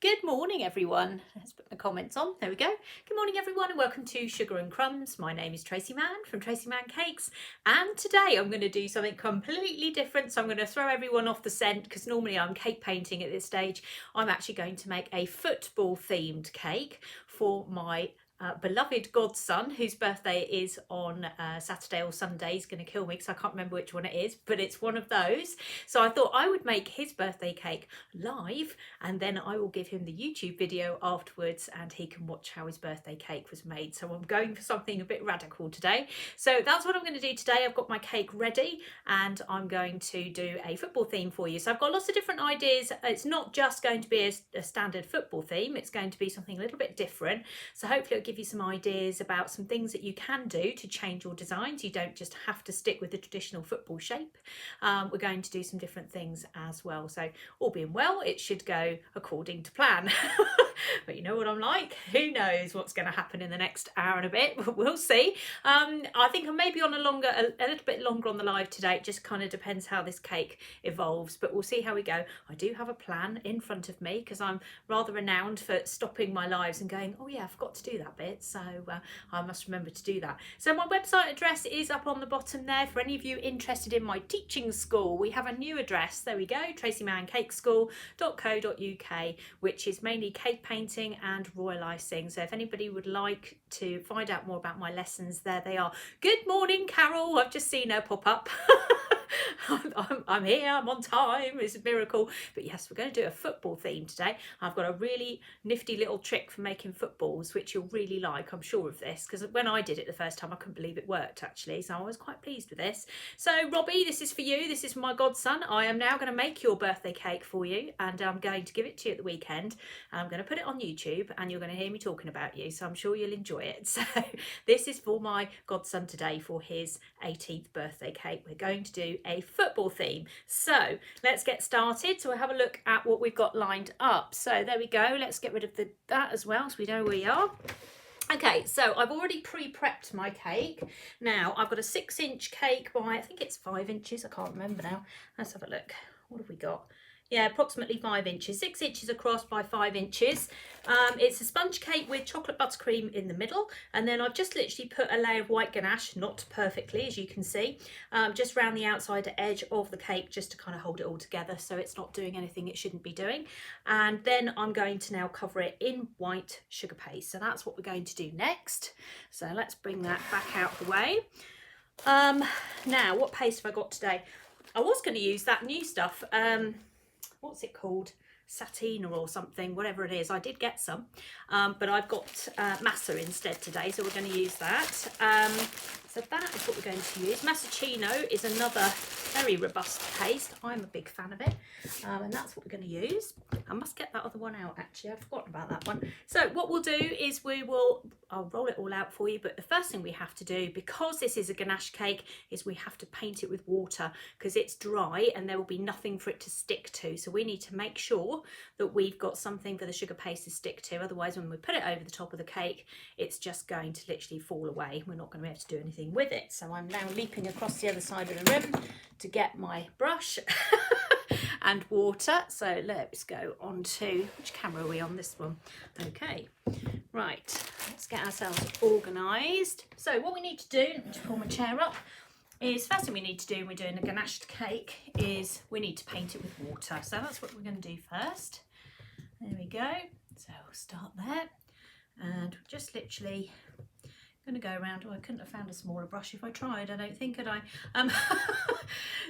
Good morning, everyone. Let's put my comments on. There we go. Good morning, everyone, and welcome to Sugar and Crumbs. My name is Tracey Mann from Tracey Mann Cakes, and today I'm going to do something completely different. So I'm going to throw everyone off the scent because normally I'm cake painting at this stage. I'm actually going to make a football themed cake for my beloved godson, whose birthday is on Saturday or Sunday. He's going to kill me because I can't remember which one it is, but it's one of those. So I thought I would make his birthday cake live, and then I will give him the YouTube video afterwards and he can watch how his birthday cake was made. So I'm going for something a bit radical today. So that's what I'm going to do today. I've got my cake ready and I'm going to do a football theme for you. So I've got lots of different ideas. It's not just going to be a standard football theme. It's going to be something a little bit different. So hopefully it'll give you some ideas about some things that you can do to change your designs. You don't just have to stick with the traditional football shape. We're going to do some different things as well. So all being well, it should go according to plan. But you know what I'm like, who knows what's going to happen in the next hour and a bit. We'll see. I think I may be on a little bit longer on the live today. It just kind of depends how this cake evolves, but we'll see how we go. I do have a plan in front of me because I'm rather renowned for stopping my lives and going, oh yeah, I forgot to do that bit, so I must remember to do that. So my website address is up on the bottom there for any of you interested in my teaching school. We have a new address, there we go, traceymannCakeschool.co.uk, which is mainly cake painting and royal icing. So if anybody would like to find out more about my lessons, there they are. Good morning, Carol. I've just seen her pop up. I'm here, I'm on time, it's a miracle. But yes, we're going to do a football theme today. I've got a really nifty little trick for making footballs, which you'll really like, I'm sure of this, because when I did it the first time, I couldn't believe it worked actually, so I was quite pleased with this. So Robbie, this is for you, this is my godson. I am now going to make your birthday cake for you, and I'm going to give it to you at the weekend. I'm going to put it on YouTube, and you're going to hear me talking about you, so I'm sure you'll enjoy it. So this is for my godson today for his 18th birthday cake. We're going to do a football theme. So let's get started. So we'll have a look at what we've got lined up. So there we go. Let's get rid of that as well so we know where we are. Okay, so I've already pre-prepped my cake. Now I've got a 6-inch cake by, I think it's 5 inches. I can't remember now. Let's have a look. What have we got? Yeah, approximately 5 inches, 6 inches across by 5 inches. It's a sponge cake with chocolate buttercream in the middle, and then I've just literally put a layer of white ganache, not perfectly as you can see, just around the outside edge of the cake, just to kind of hold it all together so it's not doing anything it shouldn't be doing. And then I'm going to now cover it in white sugar paste. So that's what we're going to do next. So let's bring that back out the way. Now, what paste have I got today? I was going to use that new stuff. What's it called? Satina or something, whatever it is. I did get some, but I've got masa instead today, so we're going to use that. So that is what we're going to use. Massaccino is another very robust paste. I'm a big fan of it, and that's what we're going to use. I must get that other one out actually, I've forgotten about that one. So what we'll do is I'll roll it all out for you, but the first thing we have to do, because this is a ganache cake, is we have to paint it with water because it's dry and there will be nothing for it to stick to. So we need to make sure that we've got something for the sugar paste to stick to, otherwise when we put it over the top of the cake, it's just going to literally fall away. We're not going to be able to do anything with it. So I'm now leaping across the other side of the room to get my brush and water. So let's go on to, which camera are we on? This one. Okay, right, let's get ourselves organised. So what we need to do, let me just pull my chair up, is first thing we need to do when we're doing a ganached cake is we need to paint it with water. So that's what we're going to do first. There we go. So we'll start there, and just literally going to go around. Oh, I couldn't have found a smaller brush if I tried, I don't think, could I?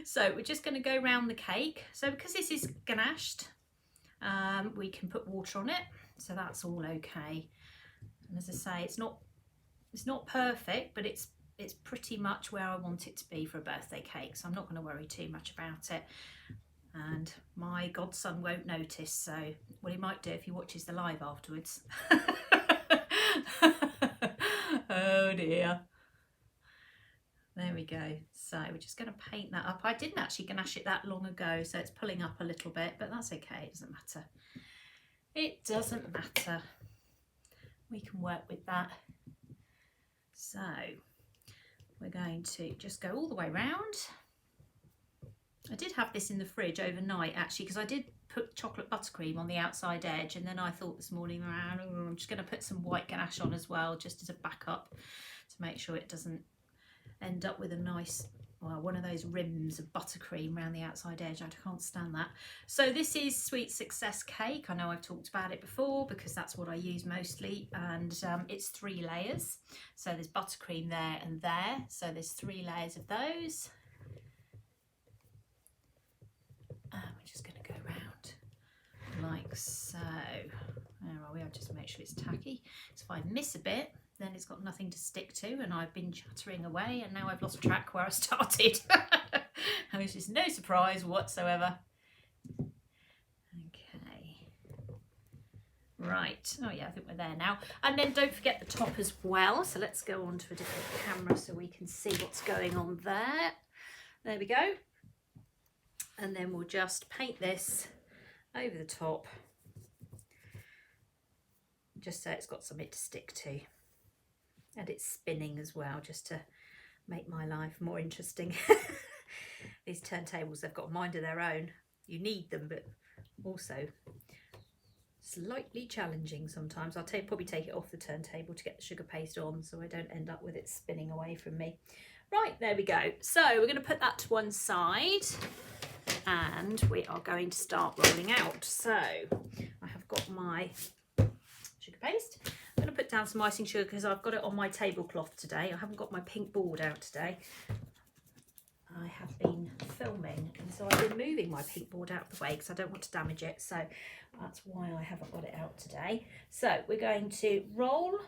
So we're just going to go around the cake. So because this is ganached, we can put water on it, so that's all okay. And as I say, it's not perfect, but it's pretty much where I want it to be for a birthday cake, so I'm not going to worry too much about it. And my godson won't notice, so well, he might do if he watches the live afterwards. Oh dear. There we go. So we're just going to paint that up. I didn't actually ganache it that long ago, so it's pulling up a little bit, but that's okay, it doesn't matter. It doesn't matter. We can work with that. So we're going to just go all the way round. I did have this in the fridge overnight actually, because I did put chocolate buttercream on the outside edge, and then I thought this morning, I'm just going to put some white ganache on as well, just as a backup, to make sure it doesn't end up with a nice, well, one of those rims of buttercream around the outside edge. I can't stand that. So this is Sweet Success cake. I know I've talked about it before because that's what I use mostly, and it's 3 layers. So there's buttercream there and there. So there's 3 layers of those. And we're just going to go around like so. Where are we? I'll just make sure it's tacky. So if I miss a bit, then it's got nothing to stick to, and I've been chattering away and now I've lost track where I started. Which is no surprise whatsoever. Okay. Right. Oh yeah, I think we're there now. And then don't forget the top as well. So let's go on to a different camera so we can see what's going on there. There we go. And then we'll just paint this over the top, just so it's got something to stick to. And it's spinning as well, just to make my life more interesting. These turntables, they've got a mind of their own. You need them, but also slightly challenging sometimes. I'll probably take it off the turntable to get the sugar paste on, so I don't end up with it spinning away from me. Right, there we go. So we're going to put that to one side, and we are going to start rolling out. So I have got my sugar paste. I'm going to put down some icing sugar because I've got it on my tablecloth today. I haven't got my pink board out today. I have been filming, and so I've been moving my pink board out of the way because I don't want to damage it. So that's why I haven't got it out today. So we're going to roll,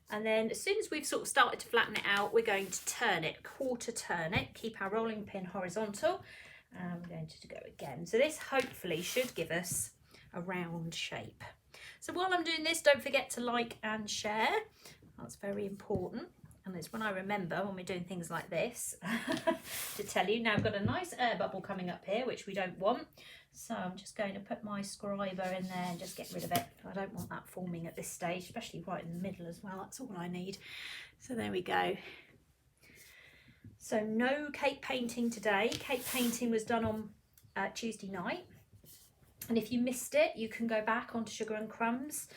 and then as soon as we've sort of started to flatten it out, we're going to turn it, quarter turn it, keep our rolling pin horizontal, and we're going to go again. So this hopefully should give us a round shape. So while I'm doing this, don't forget to like and share. That's very important. And it's when I remember, when we're doing things like this, to tell you. Now I've got a nice air bubble coming up here, which we don't want. So I'm just going to put my scriber in there and just get rid of it. I don't want that forming at this stage, especially right in the middle as well. That's all I need. So there we go. So no cake painting today. Cake painting was done on Tuesday night. And if you missed it, you can go back onto Sugar and Crumbs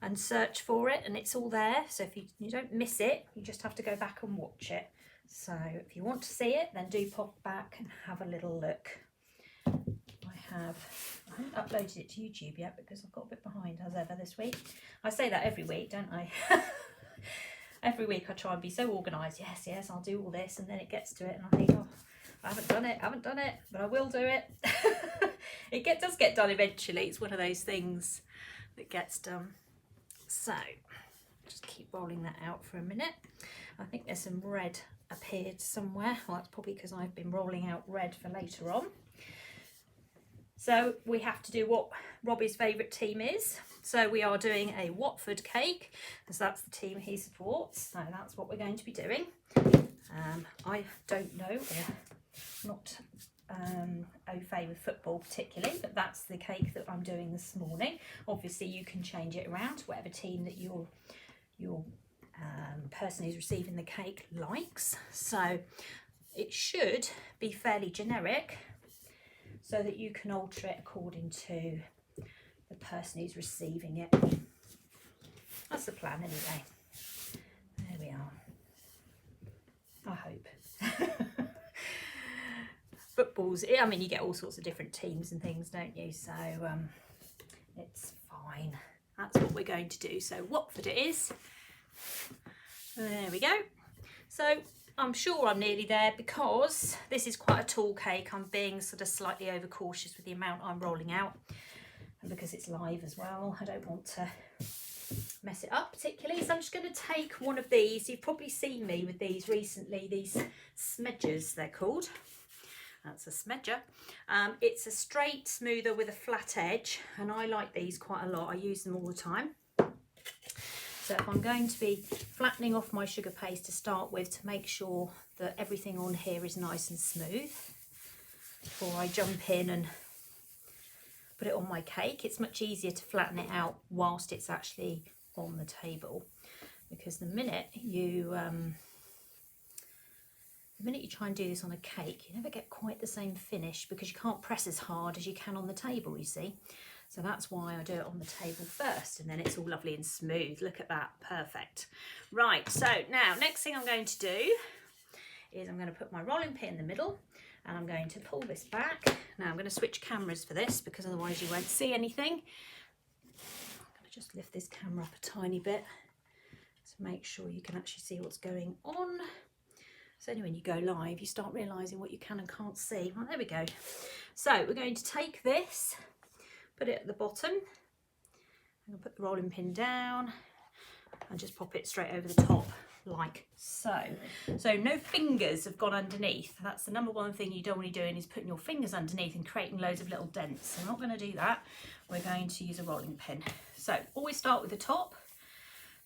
and search for it, and it's all there. So if you don't miss it, you just have to go back and watch it. So if you want to see it, then do pop back and have a little look. I haven't uploaded it to YouTube yet because I've got a bit behind as ever this week. I say that every week, don't I? Every week I try and be so organised. Yes, I'll do all this, and then it gets to it and I think, oh, I haven't done it, but I will do it. It does get done eventually. It's one of those things that gets done. So just keep rolling that out for a minute. I think there's some red appeared somewhere. Well, that's probably because I've been rolling out red for later on. So we have to do what Robbie's favourite team is. So we are doing a Watford cake, because that's the team he supports. So that's what we're going to be doing. I don't know, or not au fait with football particularly, but that's the cake that I'm doing this morning. Obviously you can change it around to whatever team that your person who's receiving the cake likes. So it should be fairly generic, so that you can alter it according to the person who's receiving it. That's the plan anyway. There we are. I hope. Footballs, I mean, you get all sorts of different teams and things, don't you? So it's fine. That's what we're going to do. So Watford it is. There we go. So I'm sure I'm nearly there, because this is quite a tall cake. I'm being sort of slightly overcautious with the amount I'm rolling out, and because it's live as well, I don't want to mess it up particularly. So I'm just going to take one of these. You've probably seen me with these recently, these smedgers they're called. That's a smedger. It's a straight smoother with a flat edge, and I like these quite a lot. I use them all the time. So if I'm going to be flattening off my sugar paste to start with, to make sure that everything on here is nice and smooth before I jump in and put it on my cake, it's much easier to flatten it out whilst it's actually on the table, because the minute you the minute you try and do this on a cake, you never get quite the same finish because you can't press as hard as you can on the table, you see. So that's why I do it on the table first, and then it's all lovely and smooth. Look at that, perfect. Right, so now next thing I'm going to do is I'm going to put my rolling pin in the middle, and I'm going to pull this back. Now I'm going to switch cameras for this because otherwise you won't see anything. I'm going to just lift this camera up a tiny bit to make sure you can actually see what's going on. So only when you go live you start realising what you can and can't see. Right, there we go. So we're going to take this, put it at the bottom, I'm going to put the rolling pin down and just pop it straight over the top like so. So no fingers have gone underneath. That's the number one thing you don't want to be doing, is putting your fingers underneath and creating loads of little dents. So we're not going to do that. We're going to use a rolling pin. So always start with the top.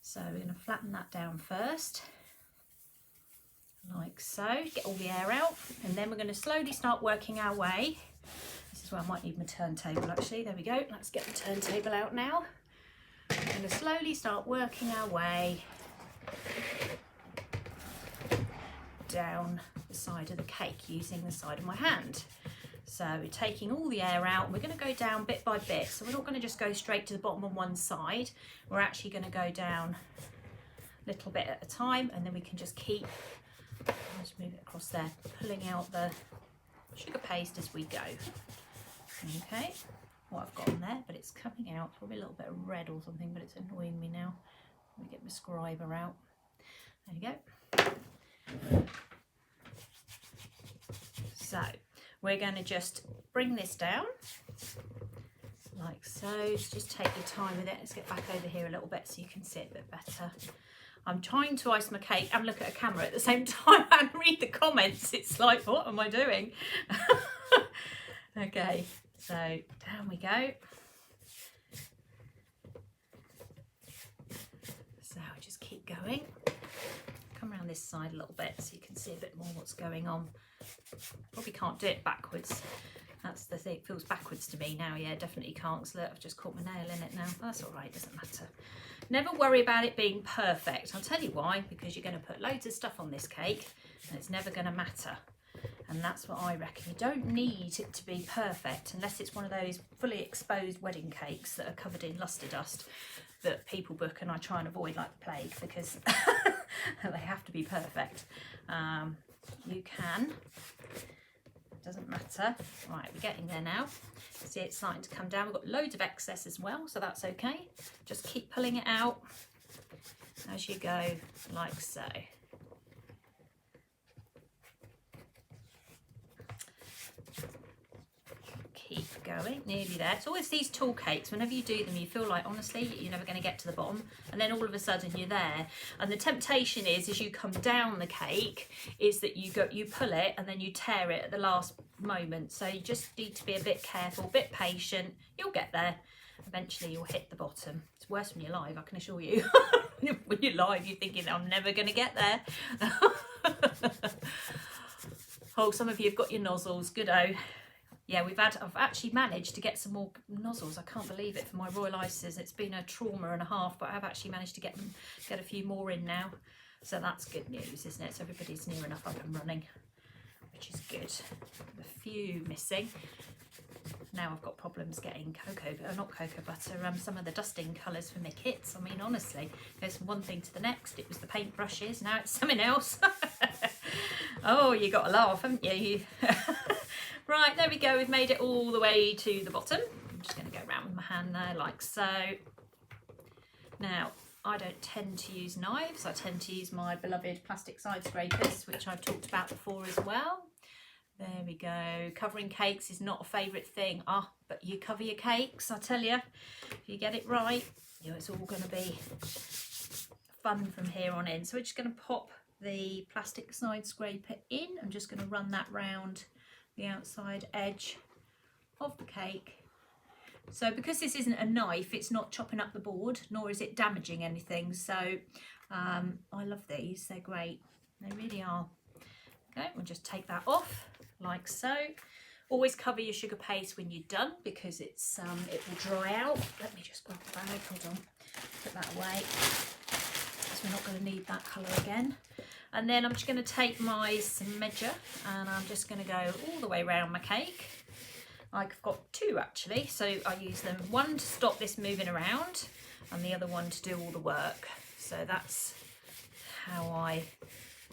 So we're going to flatten that down first, like so, get all the air out, and then we're going to slowly start working our way. This is where I might need my turntable actually. There we go. Let's get the turntable out now. We're going to slowly start working our way down the side of the cake using the side of my hand. So we're taking all the air out, and we're going to go down bit by bit. So we're not going to just go straight to the bottom on one side. We're actually going to go down a little bit at a time, and then we can just keep, I'll just move it across there, pulling out the sugar paste as we go. Okay, what I've got on there, but it's coming out, probably a little bit of red or something, but it's annoying me now. Let me get my scriber out. There you go. So we're going to just bring this down like so. Just take your time with it. Let's get back over here a little bit so you can see it a bit better. I'm trying to ice my cake and look at a camera at the same time and read the comments. It's like, what am I doing? Okay, so down we go. So just keep going. Come around this side a little bit so you can see a bit more what's going on. Probably can't do it backwards. That's the thing, it feels backwards to me now. Yeah, definitely can't, because look, I've just caught my nail in it now. That's all right, doesn't matter. Never worry about it being perfect. I'll tell you why, because you're going to put loads of stuff on this cake and it's never going to matter. And that's what I reckon. You don't need it to be perfect unless it's one of those fully exposed wedding cakes that are covered in luster dust that people book, and I try and avoid like the plague because they have to be perfect. You can, it doesn't matter. Right, we're getting there now. See, it's starting to come down. We've got loads of excess as well, so that's okay. Just keep pulling it out as you go, like so. Keep going, nearly there. It's always these tall cakes, whenever you do them you feel like honestly you're never going to get to the bottom, and then all of a sudden you're there. And the temptation is, as you come down the cake, is that you pull it and then you tear it at the last moment. So you just need to be a bit careful, a bit patient. You'll get there. Eventually you'll hit the bottom. It's worse when you're live, I can assure you. When you're live you're thinking, I'm never going to get there. Oh, some of you have got your nozzles, good-o. Yeah, I've actually managed to get some more nozzles. I can't believe it, for my royal ices. It's been a trauma and a half, but I've actually managed to get a few more in now. So that's good news, isn't it? So everybody's near enough up and running, which is good. A few missing. Now I've got problems getting not cocoa butter, some of the dusting colours for my kits. I mean, honestly, goes from one thing to the next. It was the paint brushes, now it's something else. Oh, you got to laugh, haven't you? Right, there we go. We've made it all the way to the bottom. I'm just going to go around with my hand there like so. Now, I don't tend to use knives. I tend to use my beloved plastic side scrapers, which I've talked about before as well. There we go. Covering cakes is not a favourite thing. But you cover your cakes, I tell you. If you get it right, it's all going to be fun from here on in. So we're just going to pop the plastic side scraper in. I'm just going to run that round the outside edge of the cake. So because this isn't a knife, it's not chopping up the board, nor is it damaging anything. So I love these, they're great, they really are. Okay, we'll just take that off like so. Always cover your sugar paste when you're done, because it's it will dry out. Let me just grab the bag, hold on, put that away, because we're not going to need that colour again. And then I'm just going to take my smedger and I'm just going to go all the way around my cake. I've got two actually, so I use them, one to stop this moving around and the other one to do all the work. So that's how I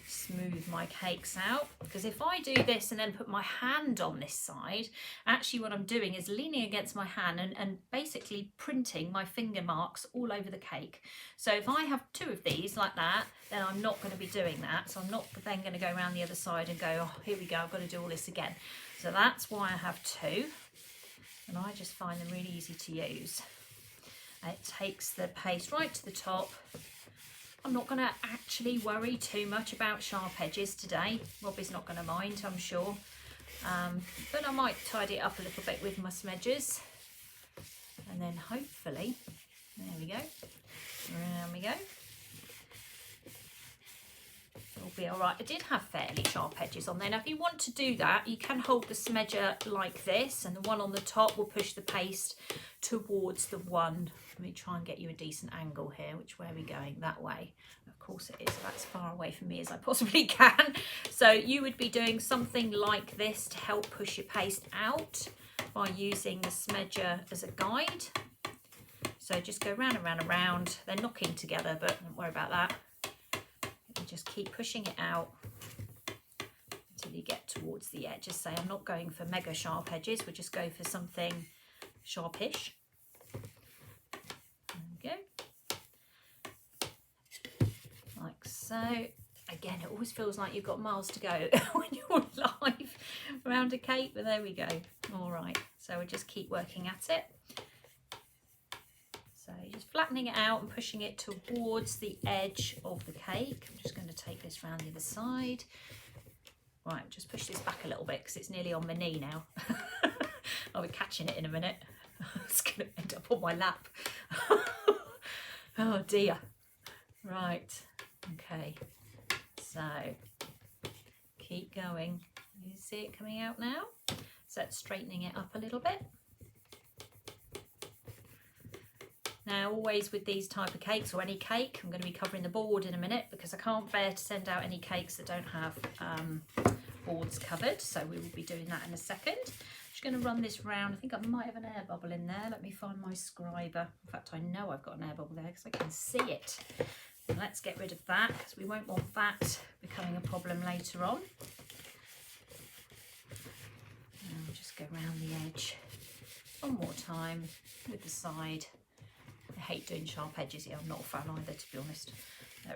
smooth my cakes out, because if I do this and then put my hand on this side, actually what I'm doing is leaning against my hand and basically printing my finger marks all over the cake. So if I have two of these like that, then I'm not going to be doing that. So I'm not then going to go around the other side and go, oh, here we go, I've got to do all this again. So that's why I have two, and I just find them really easy to use. It takes the paste right to the top. I'm not going to actually worry too much about sharp edges today. Robbie's not going to mind, I'm sure. But I might tidy it up a little bit with my smedgers. And then hopefully, there we go. Around we go. It'll be all right. I did have fairly sharp edges on there. Now, if you want to do that, you can hold the smedger like this, and the one on the top will push the paste towards the one. Let me try and get you a decent angle here. Which way are we going? That way. Of course it is. That's as far away from me as I possibly can. So you would be doing something like this to help push your paste out by using the smedger as a guide. So just go round and round and round. They're knocking together, but don't worry about that. And just keep pushing it out until you get towards the edge. Just say, I'm not going for mega sharp edges. We'll just go for something sharpish. There we go. Like so. Again, it always feels like you've got miles to go when you're live around a cake, but there we go. All right, so we'll just keep working at it. So you're just flattening it out and pushing it towards the edge of the cake. I'm just going to take this round the other side. Right, just push this back a little bit because it's nearly on my knee now. I'll be catching it in a minute. It's going to end up on my lap. Oh dear. Right, okay. So keep going. You see it coming out now? So it's straightening it up a little bit. Now, always with these type of cakes, or any cake, I'm going to be covering the board in a minute because I can't bear to send out any cakes that don't have boards covered. So we will be doing that in a second. Just going to run this round. I think I might have an air bubble in there. Let me find my scriber. In fact, I know I've got an air bubble there because I can see it. And let's get rid of that because we won't want that becoming a problem later on. And we'll just go around the edge one more time with the side. I hate doing sharp edges here. I'm not a fan either, to be honest. No.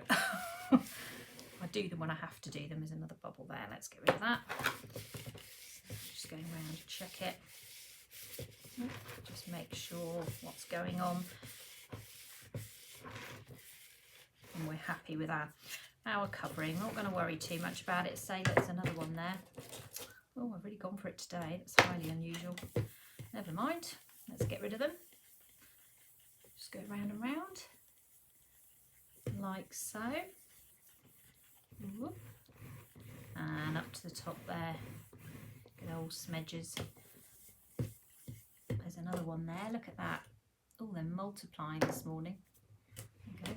I do them when I have to do them. There's another bubble there. Let's get rid of that. So just going around to check it. Just make sure what's going on. And we're happy with our covering. We're not going to worry too much about it. Say there's another one there. Oh, I've really gone for it today. That's highly unusual. Never mind. Let's get rid of them. Just go round and round, like so. Whoop. And up to the top there. Good old smedgers. There's another one there. Look at that. Oh, they're multiplying this morning. Okay.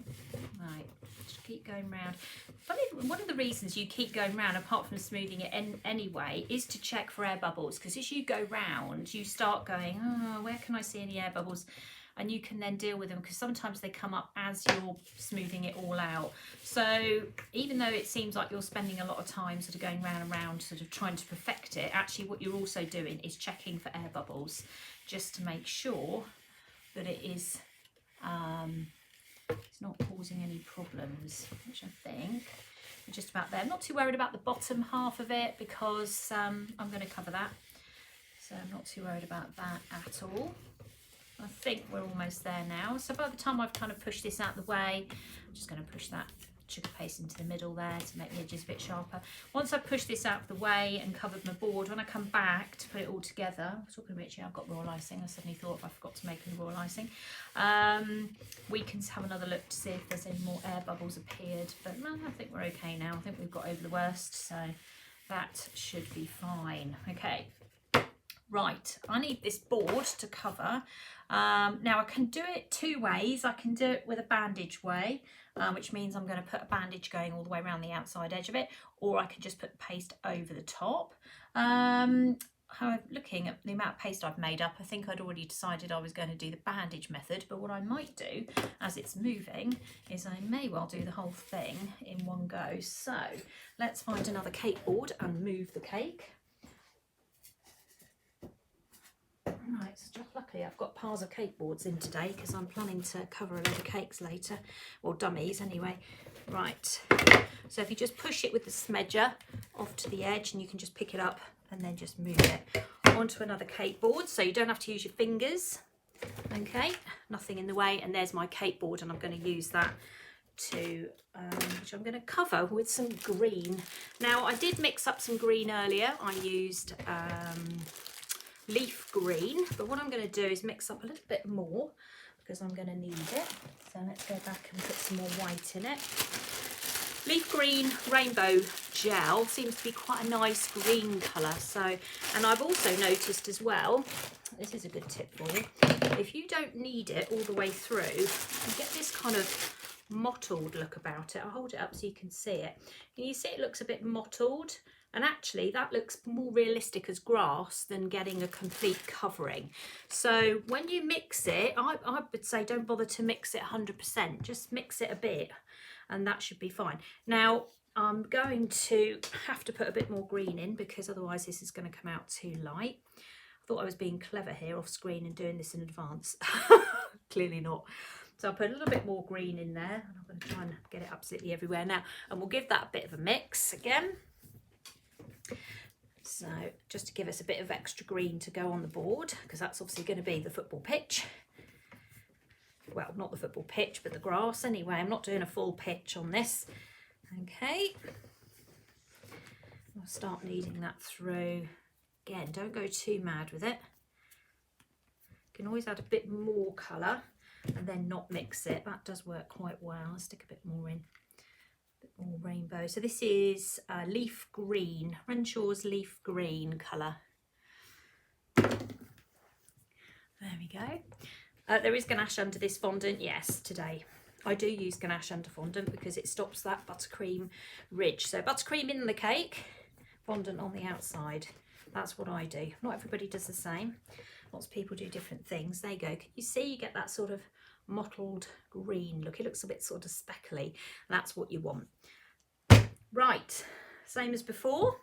Right, just keep going round. Funny, one of the reasons you keep going round, apart from smoothing it anyway, is to check for air bubbles, because as you go round, you start going, oh, where can I see any air bubbles? And you can then deal with them, because sometimes they come up as you're smoothing it all out. So even though it seems like you're spending a lot of time sort of going round and round, sort of trying to perfect it, actually what you're also doing is checking for air bubbles, just to make sure that it is it's not causing any problems, which I think we're just about there. I'm not too worried about the bottom half of it because I'm going to cover that. So I'm not too worried about that at all. I think we're almost there now. So by the time I've kind of pushed this out of the way, I'm just going to push that sugar paste into the middle there to make the edges a bit sharper. Once I've pushed this out of the way and covered my board, when I come back to put it all together, I was talking about, I've got royal icing. I suddenly thought I forgot to make any royal icing. We can have another look to see if there's any more air bubbles appeared, but no, I think we're okay now. I think we've got over the worst, so that should be fine. Okay, Right, I need this board to cover. Now I can do it two ways. I can do it with a bandage way, which means I'm going to put a bandage going all the way around the outside edge of it, or I can just put paste over the top. However, looking at the amount of paste I've made up, I think I'd already decided I was going to do the bandage method, but what I might do as it's moving is I may well do the whole thing in one go. So let's find another cake board and move the cake. Right, so just luckily I've got piles of cake boards in today because I'm planning to cover a load of cakes later, or dummies anyway. Right, so if you just push it with the smedger off to the edge, and you can just pick it up and then just move it onto another cake board, so you don't have to use your fingers. Okay, nothing in the way, and there's my cake board, and I'm going to use that to which I'm going to cover with some green. Now I did mix up some green earlier. I used leaf green, but what I'm going to do is mix up a little bit more because I'm going to need it. So let's go back and put some more white in it. Leaf green rainbow gel seems to be quite a nice green colour. So, and I've also noticed as well, this is a good tip for you, if you don't need it all the way through, you get this kind of mottled look about it. I'll hold it up so you can see it. Can you see it looks a bit mottled? And actually that looks more realistic as grass than getting a complete covering. So when you mix it, I would say don't bother to mix it 100%, just mix it a bit and that should be fine. Now I'm going to have to put a bit more green in because otherwise this is going to come out too light. I thought I was being clever here off screen and doing this in advance. Clearly not. So I'll put a little bit more green in there, and I'm going to try and get it absolutely everywhere now. And we'll give that a bit of a mix again. So just to give us a bit of extra green to go on the board, because that's obviously going to be the football pitch. Well, not the football pitch, but the grass anyway. I'm not doing a full pitch on this. Okay. I'll start kneading that through. Again, don't go too mad with it. You can always add a bit more colour and then not mix it. That does work quite well. I'll stick a bit more in. More rainbow. So this is leaf green, Renshaw's leaf green colour. There we go. There is ganache under this fondant, yes, today. I do use ganache under fondant because it stops that buttercream ridge. So buttercream in the cake, fondant on the outside. That's what I do. Not everybody does the same. Lots of people do different things. There you go. Can you see you get that sort of mottled green look? It looks a bit sort of speckly. That's what you want. Right, same as before.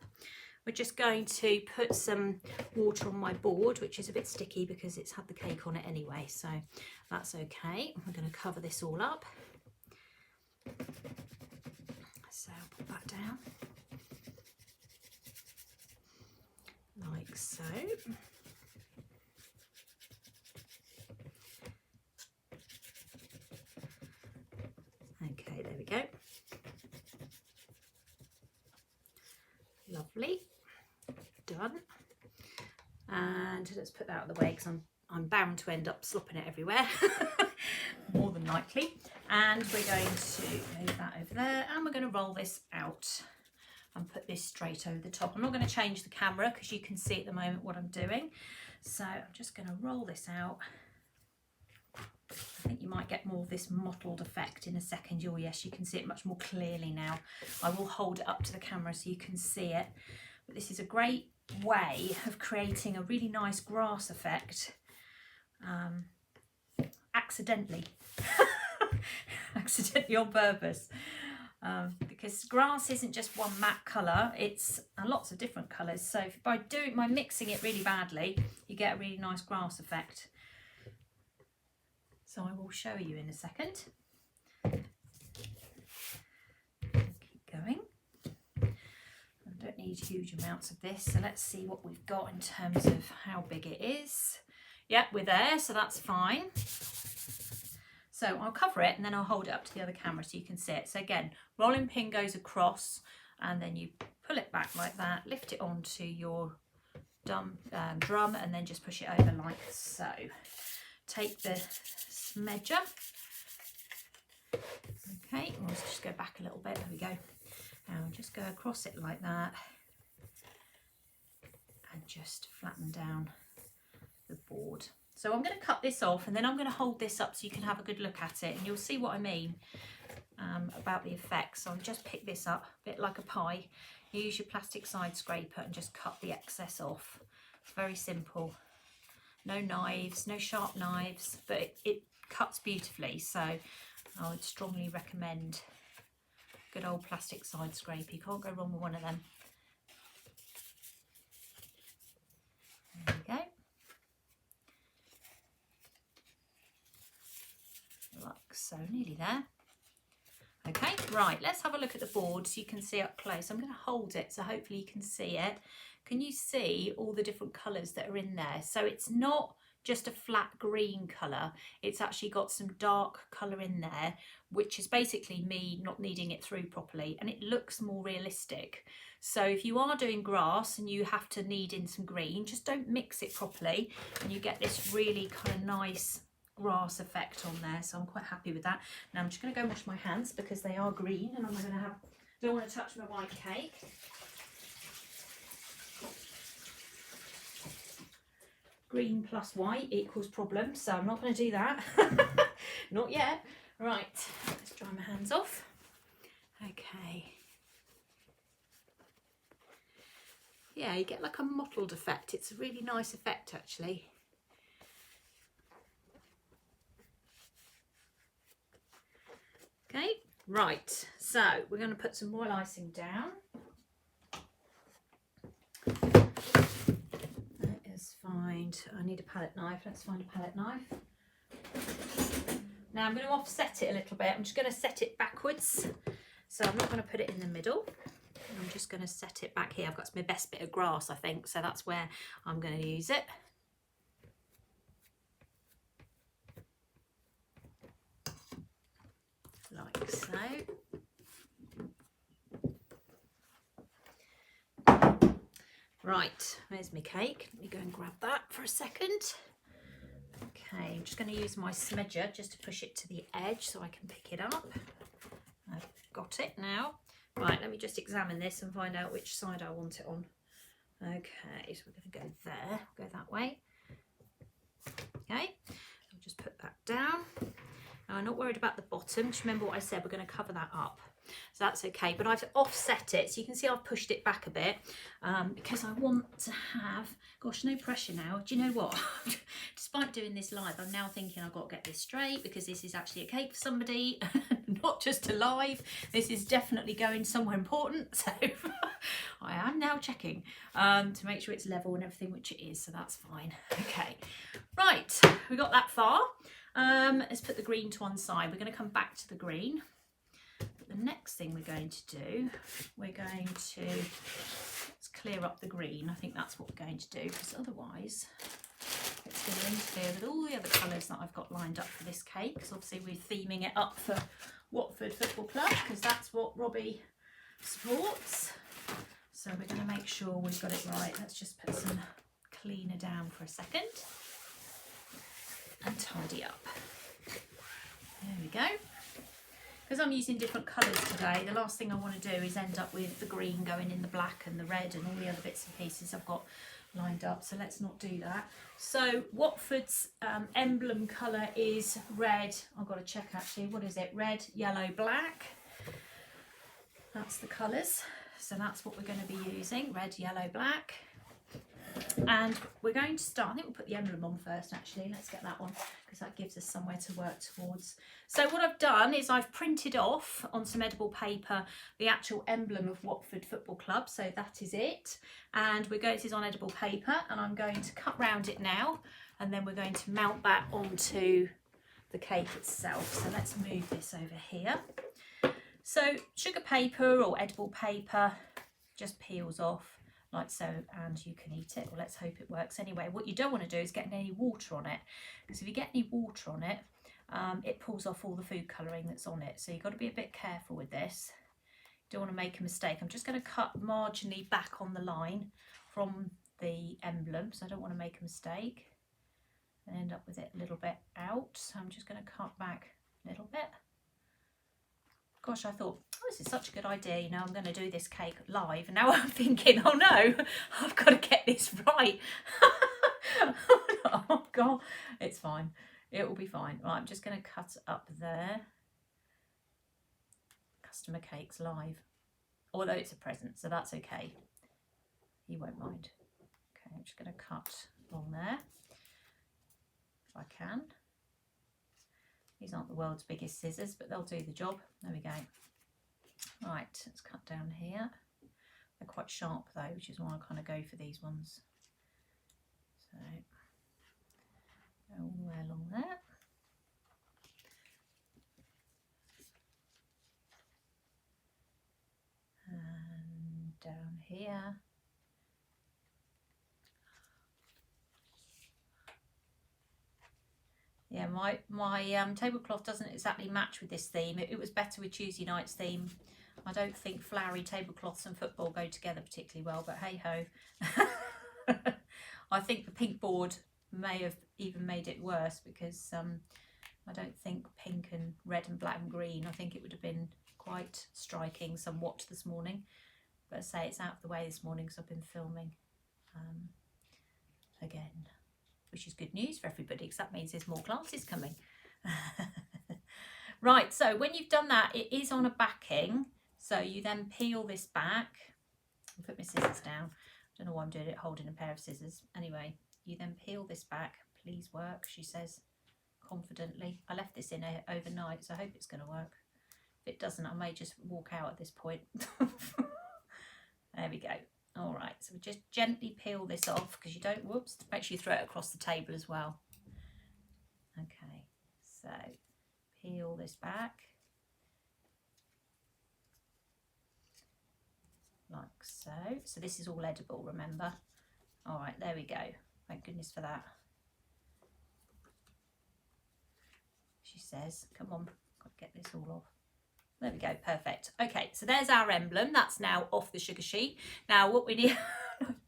We're just going to put some water on my board, which is a bit sticky because it's had the cake on it anyway, so that's okay. We're going to cover this all up. So I'll put that down like so. Okay, there we go. Lovely, done. And let's put that out of the way because I'm bound to end up slopping it everywhere, more than likely. And we're going to move that over there, and we're going to roll this out and put this straight over the top. I'm not going to change the camera because you can see at the moment what I'm doing. So I'm just going to roll this out. I think you might get more of this mottled effect in a second. Oh yes, you can see it much more clearly now. I will hold it up to the camera so you can see it. But this is a great way of creating a really nice grass effect accidentally. Accidentally on purpose. Because grass isn't just one matte colour, it's lots of different colours. So by mixing it really badly, you get a really nice grass effect. So I will show you in a second. Keep going. I don't need huge amounts of this, so let's see what we've got in terms of how big it is. Yep, we're there, so that's fine. So I'll cover it and then I'll hold it up to the other camera so you can see it. So again, rolling pin goes across and then you pull it back like that, lift it onto your drum and then just push it over like so. Take the smedger. Okay, let's just go back a little bit. There we go. And just go across it like that. and just flatten down the board. So I'm going to cut this off and then I'm going to hold this up so you can have a good look at it and you'll see what I mean about the effects. So I'll just pick this up a bit like a pie. You use your plastic side scraper and just cut the excess off. It's very simple. No knives, no sharp knives, but it cuts beautifully. So I would strongly recommend good old plastic side scraper. You can't go wrong with one of them. There we go. Like so, nearly there. Okay, right, let's have a look at the board so you can see up close. I'm going to hold it so hopefully you can see it. Can you see all the different colours that are in there? So it's not just a flat green colour, it's actually got some dark colour in there, which is basically me not kneading it through properly, and it looks more realistic. So if you are doing grass and you have to knead in some green, just don't mix it properly and you get this really kind of nice grass effect on there. So I'm quite happy with that. Now I'm just going to go wash my hands because they are green and I'm going to don't want to touch my white cake. Green plus white equals problem, so I'm not going to do that. Not yet. Right, let's dry my hands off. Okay. Yeah, you get like a mottled effect. It's a really nice effect actually. Okay, right, so we're going to put some royal icing down. That is fine. I need a palette knife. Let's find a palette knife. Now I'm going to offset it a little bit. I'm just going to set it backwards. So I'm not going to put it in the middle. I'm just going to set it back here. I've got my best bit of grass, I think, so that's where I'm going to use it. Like so. Right, there's my cake. Let me go and grab that for a second. Okay, I'm just going to use my smedger just to push it to the edge so I can pick it up. I've got it now. Right, let me just examine this and find out which side I want it on. Okay, so we're going to go there, go that way. Okay, I'll just put that down. Now, I'm not worried about the bottom. Just remember what I said, we're going to cover that up. So that's okay, but I've offset it. So you can see I've pushed it back a bit because I want to have, gosh, no pressure now. Do you know what? Despite doing this live, I'm now thinking I've got to get this straight because this is actually a cake for somebody, not just a live. This is definitely going somewhere important. So I am now checking to make sure it's level and everything, which it is. So that's fine. Okay, right, we got that far. Let's put the green to one side. We're going to come back to the green. But the next thing we're going to do, we're going to let's clear up the green. I think that's what we're going to do because otherwise it's going to interfere with all the other colours that I've got lined up for this cake. Because obviously we're theming it up for Watford Football Club because that's what Robbie supports. So we're going to make sure we've got it right. Let's just put some cleaner down for a second and tidy up. There we go. Because I'm using different colours today, the last thing I want to do is end up with the green going in the black and the red and all the other bits and pieces I've got lined up, so let's not do that. So Watford's emblem colour is red. I've got to check actually, what is it? Red, yellow, black. That's the colours. So that's what we're going to be using, red, yellow, black. And we're going to start, I think we'll put the emblem on first actually. Let's get that one because that gives us somewhere to work towards. So what I've done is I've printed off on some edible paper the actual emblem of Watford Football Club. So that is it. And this is on edible paper and I'm going to cut round it now and then we're going to mount that onto the cake itself. So let's move this over here. So sugar paper or edible paper just peels off like so and you can eat it. Well, let's hope it works anyway. What you don't want to do is get any water on it because if you get any water on it, it pulls off all the food colouring that's on it. So you've got to be a bit careful with this. Don't want to make a mistake. I'm just going to cut marginally back on the line from the emblem so I don't want to make a mistake and end up with it a little bit out. So I'm just going to cut back a little bit. gosh, I thought, oh, this is such a good idea. You know, I'm going to do this cake live. And now I'm thinking, oh no, I've got to get this right. Oh God, it's fine. It will be fine. Right, I'm just going to cut up there. Customer cakes live. Although it's a present, so that's okay. He won't mind. Okay, I'm just going to cut along there if I can. These aren't the world's biggest scissors, but they'll do the job. There we go. Right, let's cut down here. They're quite sharp though, which is why I kind of go for these ones. So, go all the way along there. And down here. Yeah, my tablecloth doesn't exactly match with this theme. It was better with Tuesday night's theme. I don't think flowery tablecloths and football go together particularly well, but hey ho. I think the pink board may have even made it worse because I don't think pink and red and black and green, I think it would have been quite striking somewhat this morning. But I say it's out of the way this morning because I've been filming again. Which is good news for everybody because that means there's more classes coming. Right, so when you've done that, it is on a backing. So you then peel this back. I'll put my scissors down. I don't know why I'm doing it holding a pair of scissors. Anyway, you then peel this back. Please work, she says confidently. I left this in overnight, so I hope it's going to work. If it doesn't, I may just walk out at this point. There we go. All right, so we just gently peel this off because you don't, whoops, make sure you throw it across the table as well. Okay, so peel this back like so. So this is all edible, remember? All right, there we go. Thank goodness for that. She says, come on, got to get this all off. There we go, perfect. Okay, so there's our emblem. That's now off the sugar sheet. Now what we need,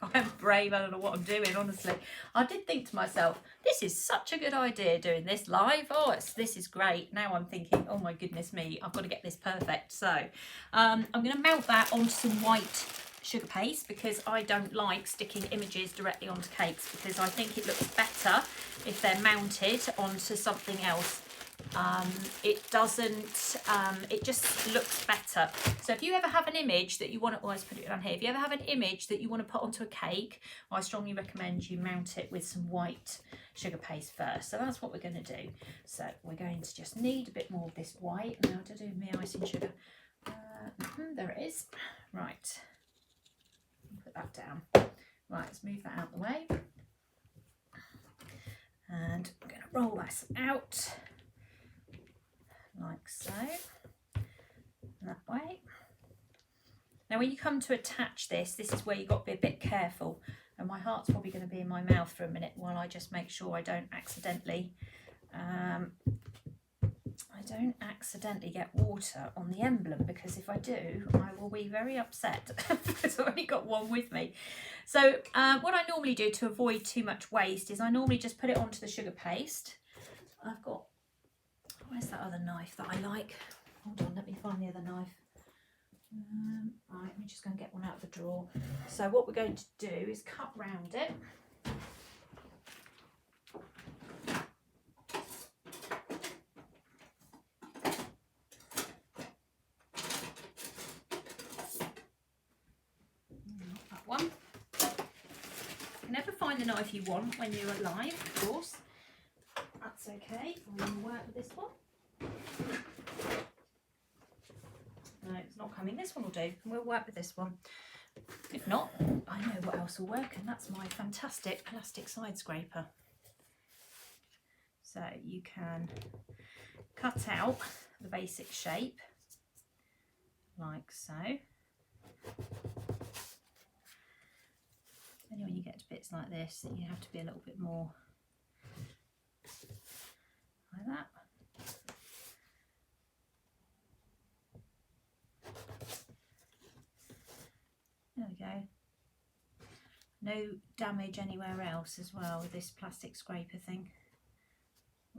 I am brave, I don't know what I'm doing, honestly. I did think to myself, this is such a good idea doing this live. Oh, this is great. Now I'm thinking, oh my goodness me, I've got to get this perfect. So I'm going to melt that onto some white sugar paste because I don't like sticking images directly onto cakes because I think it looks better if they're mounted onto something else. It doesn't, it just looks better. So if you ever have an image that you want to, always put it down here, if you ever have an image that you want to put onto a cake, I strongly recommend you mount it with some white sugar paste first. So that's what we're going to do. So we're going to just need a bit more of this white. Now to do my icing sugar. There it is. Right. Put that down. Right, let's move that out of the way. And I'm going to roll this out. Like so, that way. Now when you come to attach this, this is where you've got to be a bit careful, and my heart's probably going to be in my mouth for a minute while I just make sure I don't accidentally get water on the emblem, because if I do I will be very upset because I've only got one with me. So what I normally do to avoid too much waste is I normally just put it onto the sugar paste. I've got, where's that other knife that I like? Hold on, let me find the other knife. Right, let me just go and get one out of the drawer. So what we're going to do is cut round it. Not that one. You can never find the knife you want when you're alive, of course. That's okay, we'll work with this one. No, it's not coming. This one will do. We'll work with this one. If not, I know what else will work, and that's my fantastic plastic side scraper. So you can cut out the basic shape like so. Only when you get to bits like this that you have to be a little bit more like that. There we go. No damage anywhere else as well with this plastic scraper thing.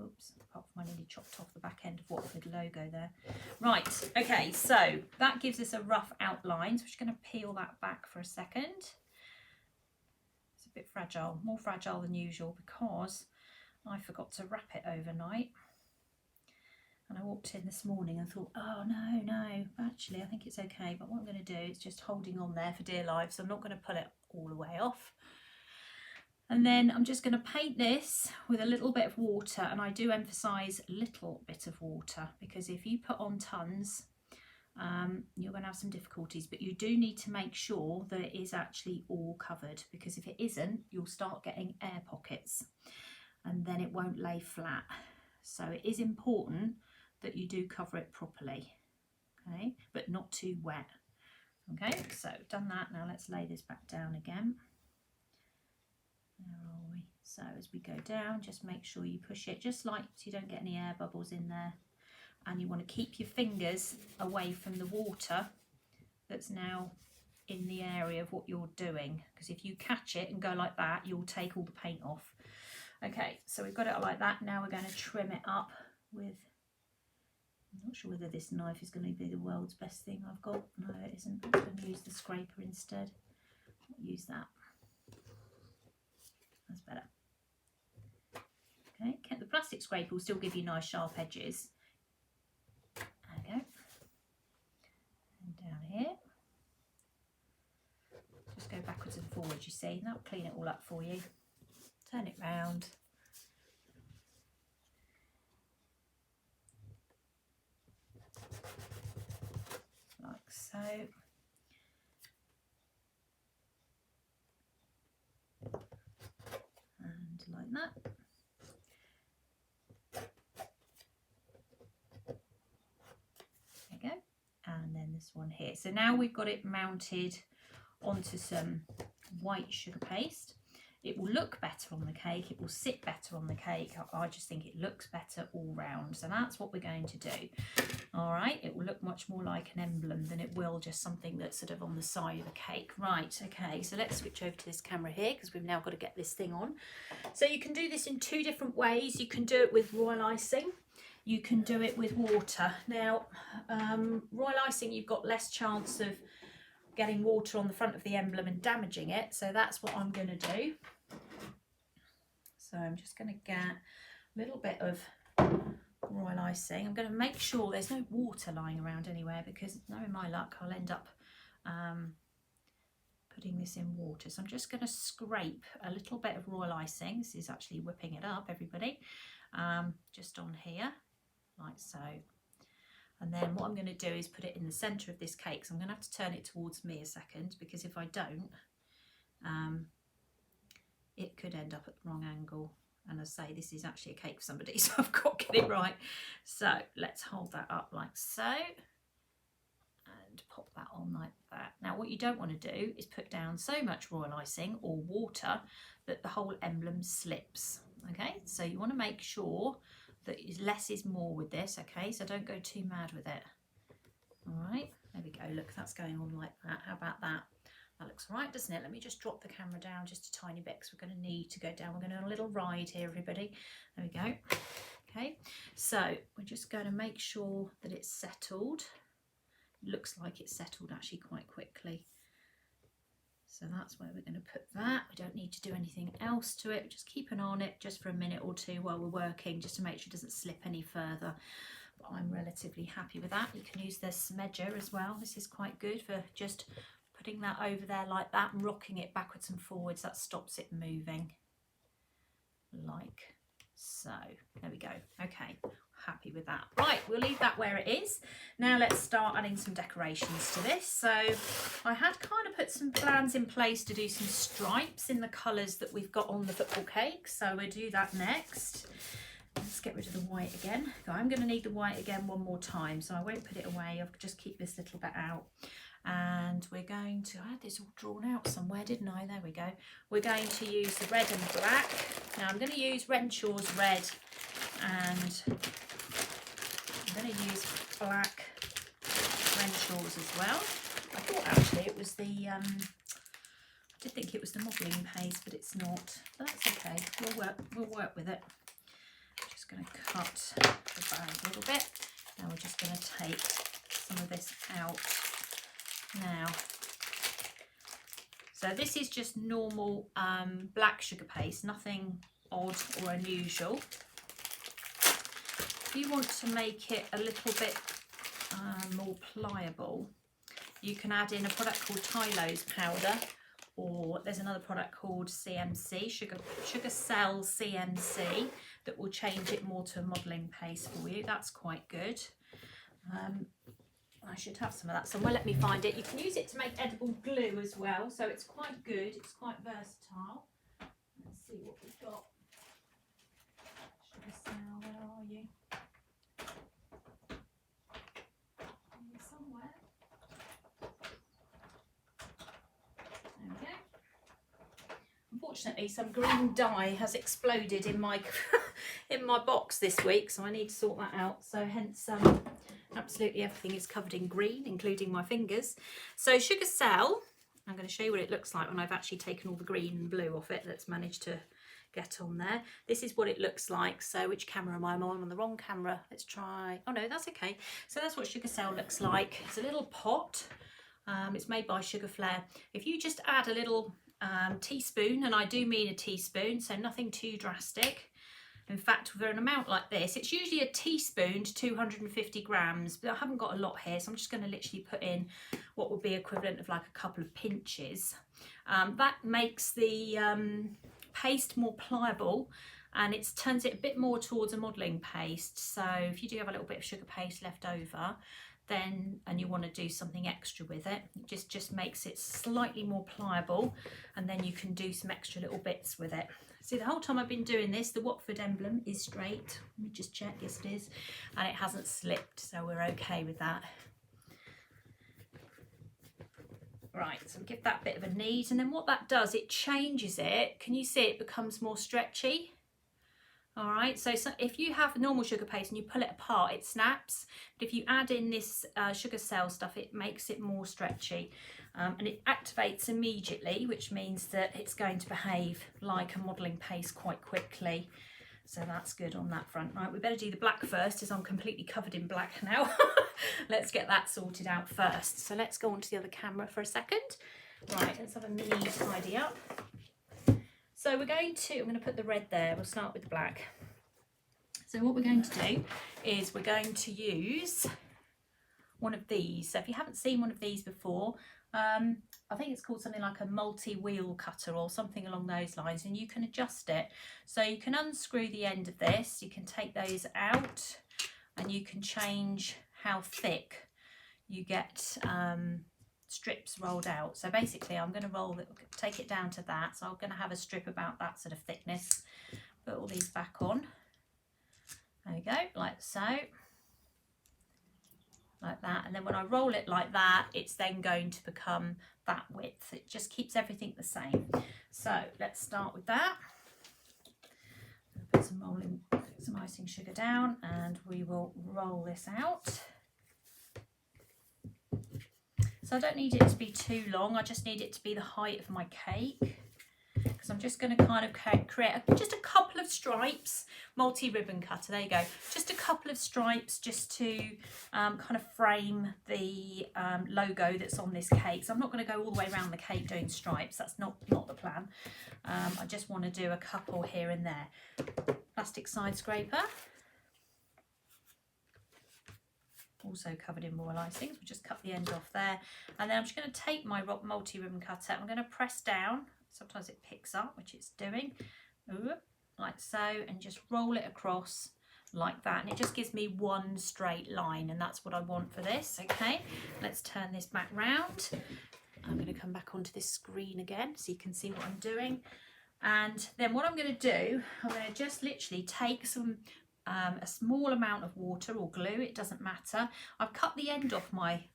Oops, apart from I nearly chopped off the back end of Watford logo there. Right, okay, so that gives us a rough outline. So we're just going to peel that back for a second. It's a bit fragile, more fragile than usual because I forgot to wrap it overnight. And I walked in this morning and thought, oh no, actually I think it's okay. But what I'm going to do is just holding on there for dear life. So I'm not going to pull it all the way off. And then I'm just going to paint this with a little bit of water, and I do emphasise a little bit of water because if you put on tons, you're going to have some difficulties, but you do need to make sure that it is actually all covered, because if it isn't, you'll start getting air pockets and then it won't lay flat. So it is important that you do cover it properly, okay, but not too wet. Okay, so done that. Now let's lay this back down again. Where are we? So as we go down, just make sure you push it just like so you don't get any air bubbles in there, and you want to keep your fingers away from the water that's now in the area of what you're doing, because if you catch it and go like that, you'll take all the paint off. Okay, so we've got it like that. Now we're going to trim it up with, I'm not sure whether this knife is going to be the world's best thing I've got. No, it isn't. I'm going to use the scraper instead. I'll use that. That's better. Okay, the plastic scraper will still give you nice sharp edges. There we go. And down here. Just go backwards and forwards, you see, and that'll clean it all up for you. Turn it round. Like so. And like that. There you go. And then this one here. So now we've got it mounted onto some white sugar paste. It will look better on the cake, it will sit better on the cake. I just think it looks better all round. So that's what we're going to do. All right, it will look much more like an emblem than it will just something that's sort of on the side of a cake. Right, okay, so let's switch over to this camera here because we've now got to get this thing on. So you can do this in two different ways. You can do it with royal icing. You can do it with water. Now, royal icing, you've got less chance of getting water on the front of the emblem and damaging it, so that's what I'm going to do. So I'm just going to get a little bit of royal icing. I'm going to make sure there's no water lying around anywhere, because knowing my luck I'll end up putting this in water. So I'm just going to scrape a little bit of royal icing. This is actually whipping it up, everybody, just on here like so. And then what I'm going to do is put it in the centre of this cake. So I'm going to have to turn it towards me a second, because if I don't, it could end up at the wrong angle. And as I say, this is actually a cake for somebody, so I've got to get it right. So let's hold that up like so. And pop that on like that. Now what you don't want to do is put down so much royal icing or water that the whole emblem slips. Okay, so you want to make sure that less is more with this, okay? So don't go too mad with it. All right, there we go. Look, that's going on like that. How about that? That looks all right, doesn't it? Let me just drop the camera down just a tiny bit because we're going to need to go down. We're going to have a little ride here, everybody. There we go. Okay, so we're just going to make sure that it's settled. It looks like it's settled actually quite quickly. So that's where we're going to put that. We don't need to do anything else to it. Just keep an eye on it just for a minute or two while we're working, just to make sure it doesn't slip any further. But I'm relatively happy with that. You can use the smedger as well. This is quite good for just putting that over there like that and rocking it backwards and forwards. That stops it moving like so. There we go. Okay, happy with that. Right, we'll leave that where it is. Now let's start adding some decorations to this. So I had kind of put some plans in place to do some stripes in the colours that we've got on the football cake, so we'll do that next. Let's get rid of the white again. I'm going to need the white again one more time, so I won't put it away. I'll just keep this little bit out. And we're going to, I had this all drawn out somewhere, didn't I? There we go. We're going to use the red and black. Now I'm going to use Renshaw's red, and I'm going to use black Renshaw's as well. I thought actually it was the, I did think it was the modelling paste, but it's not. But that's okay. We'll work with it. Just going to cut the bag a little bit. Now we're just going to take some of this out now. So this is just normal black sugar paste, nothing odd or unusual. If you want to make it a little bit more pliable, you can add in a product called Tylose powder, or there's another product called CMC, Sugar Cell CMC, that will change it more to a modelling paste for you. That's quite good. I should have some of that somewhere. Let me find it. You can use it to make edible glue as well, so it's quite good. It's quite versatile. Let's see what we've got. Sugar Cell, where are you? Here somewhere. There we go. Unfortunately, some green dye has exploded in my in my box this week, so I need to sort that out. So hence absolutely everything is covered in green, including my fingers. So Sugar Cell, I'm going to show you what it looks like when I've actually taken all the green and blue off it that's managed to get on there. This is what it looks like. So which camera am I on? I'm on the wrong camera. Let's try. Oh no, that's okay. So that's what Sugar Cell looks like. It's a little pot. It's made by Sugar Flare. If you just add a little teaspoon, and I do mean a teaspoon, so nothing too drastic. In fact, for an amount like this, it's usually a teaspoon to 250 grams, but I haven't got a lot here, so I'm just going to literally put in what would be equivalent of like a couple of pinches. That makes the paste more pliable, and it turns it a bit more towards a modelling paste. So if you do have a little bit of sugar paste left over, then and you want to do something extra with it, it just makes it slightly more pliable, and then you can do some extra little bits with it. See, the whole time I've been doing this, the Watford emblem is straight. Let me just check. Yes, it is. And it hasn't slipped, so we're okay with that. Right, so give that a bit of a knead, and then what that does, it changes it. Can you see it becomes more stretchy? All right, so if you have normal sugar paste and you pull it apart, it snaps. But if you add in this Sugar Cell stuff, it makes it more stretchy. And it activates immediately, which means that it's going to behave like a modelling paste quite quickly. So that's good on that front. Right, we better do the black first, as I'm completely covered in black now. Let's get that sorted out first. So let's go on to the other camera for a second. Right, let's have a mini tidy up. So I'm going to put the red there. We'll start with the black. So what we're going to do is we're going to use one of these. So if you haven't seen one of these before, I think it's called something like a multi-wheel cutter or something along those lines, and you can adjust it. So you can unscrew the end of this, you can take those out, and you can change how thick you get strips rolled out. So basically I'm going to take it down to that. So I'm going to have a strip about that sort of thickness. Put all these back on. There we go, like so. Like that, and then when I roll it like that, it's then going to become that width. It just keeps everything the same. So let's start with that. Put some icing sugar down, and we will roll this out. So I don't need it to be too long, I just need it to be the height of my cake, because I'm just going to kind of create just a couple of stripes. Multi-ribbon cutter, there you go, just a couple of stripes just to kind of frame the logo that's on this cake. So I'm not going to go all the way around the cake doing stripes, that's not the plan. I just want to do a couple here and there. Plastic side scraper, also covered in royal icing. We'll just cut the end off there, and then I'm just going to take my multi-ribbon cutter, I'm going to press down. Sometimes it picks up, which it's doing, like so, and just roll it across like that, and it just gives me one straight line, and that's what I want for this. Okay, let's turn this back round. I'm going to come back onto this screen again so you can see what I'm doing, and then what I'm going to do, I'm going to just literally take some a small amount of water or glue, it doesn't matter. I've cut the end off my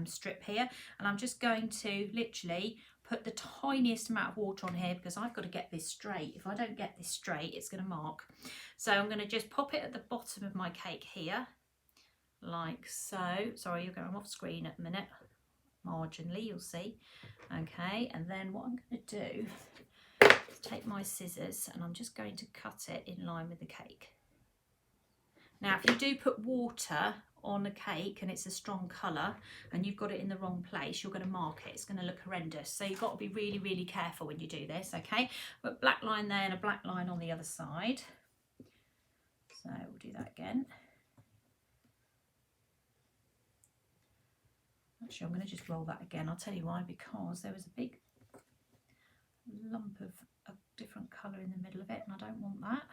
strip here, and I'm just going to literally put the tiniest amount of water on here, because I've got to get this straight. If I don't get this straight, it's going to mark. So I'm going to just pop it at the bottom of my cake here, like so. Sorry, you're going off screen at the minute, marginally, you'll see. Okay, and then what I'm going to do is take my scissors, and I'm just going to cut it in line with the cake. Now, if you do put water on a cake and it's a strong colour and you've got it in the wrong place, you're going to mark it. It's going to look horrendous. So you've got to be really, really careful when you do this, okay? But black line there and a black line on the other side. So we'll do that again. Actually, I'm going to just roll that again. I'll tell you why, because there was a big lump of a different colour in the middle of it and I don't want that.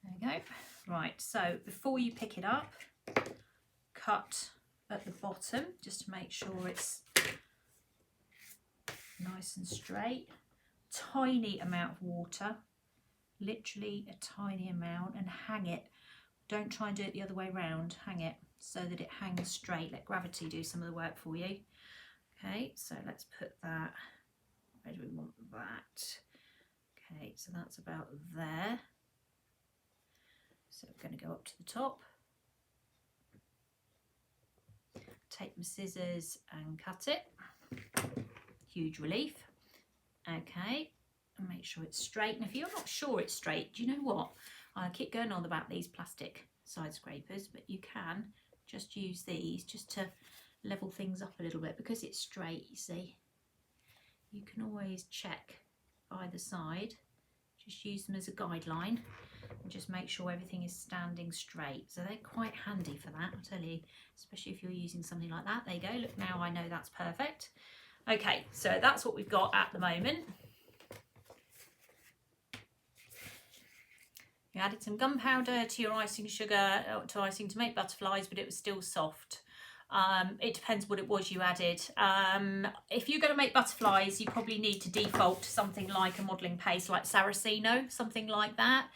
There we go. Right, so before you pick it up, cut at the bottom just to make sure it's nice and straight. Tiny amount of water, literally a tiny amount, and hang it. Don't try and do it the other way around. Hang it so that it hangs straight. Let gravity do some of the work for you. Okay, so let's put that, where do we want that? Okay, so that's about there. So we're going to go up to the top. Take my scissors and cut it. Huge relief. Okay, and make sure it's straight. And if you're not sure it's straight, do you know what? I keep going on about these plastic side scrapers, but you can just use these just to level things up a little bit because it's straight, you see. You can always check either side. Just use them as a guideline and just make sure everything is standing straight. So they're quite handy for that, I'll tell you, especially if you're using something like that. There you go, look, now I know that's perfect. Okay, so that's what we've got at the moment. You added some gunpowder to your icing sugar, to icing to make butterflies, but it was still soft. It depends what it was you added. If you're going to make butterflies, you probably need to default to something like a modelling paste like Saraceno, something like that.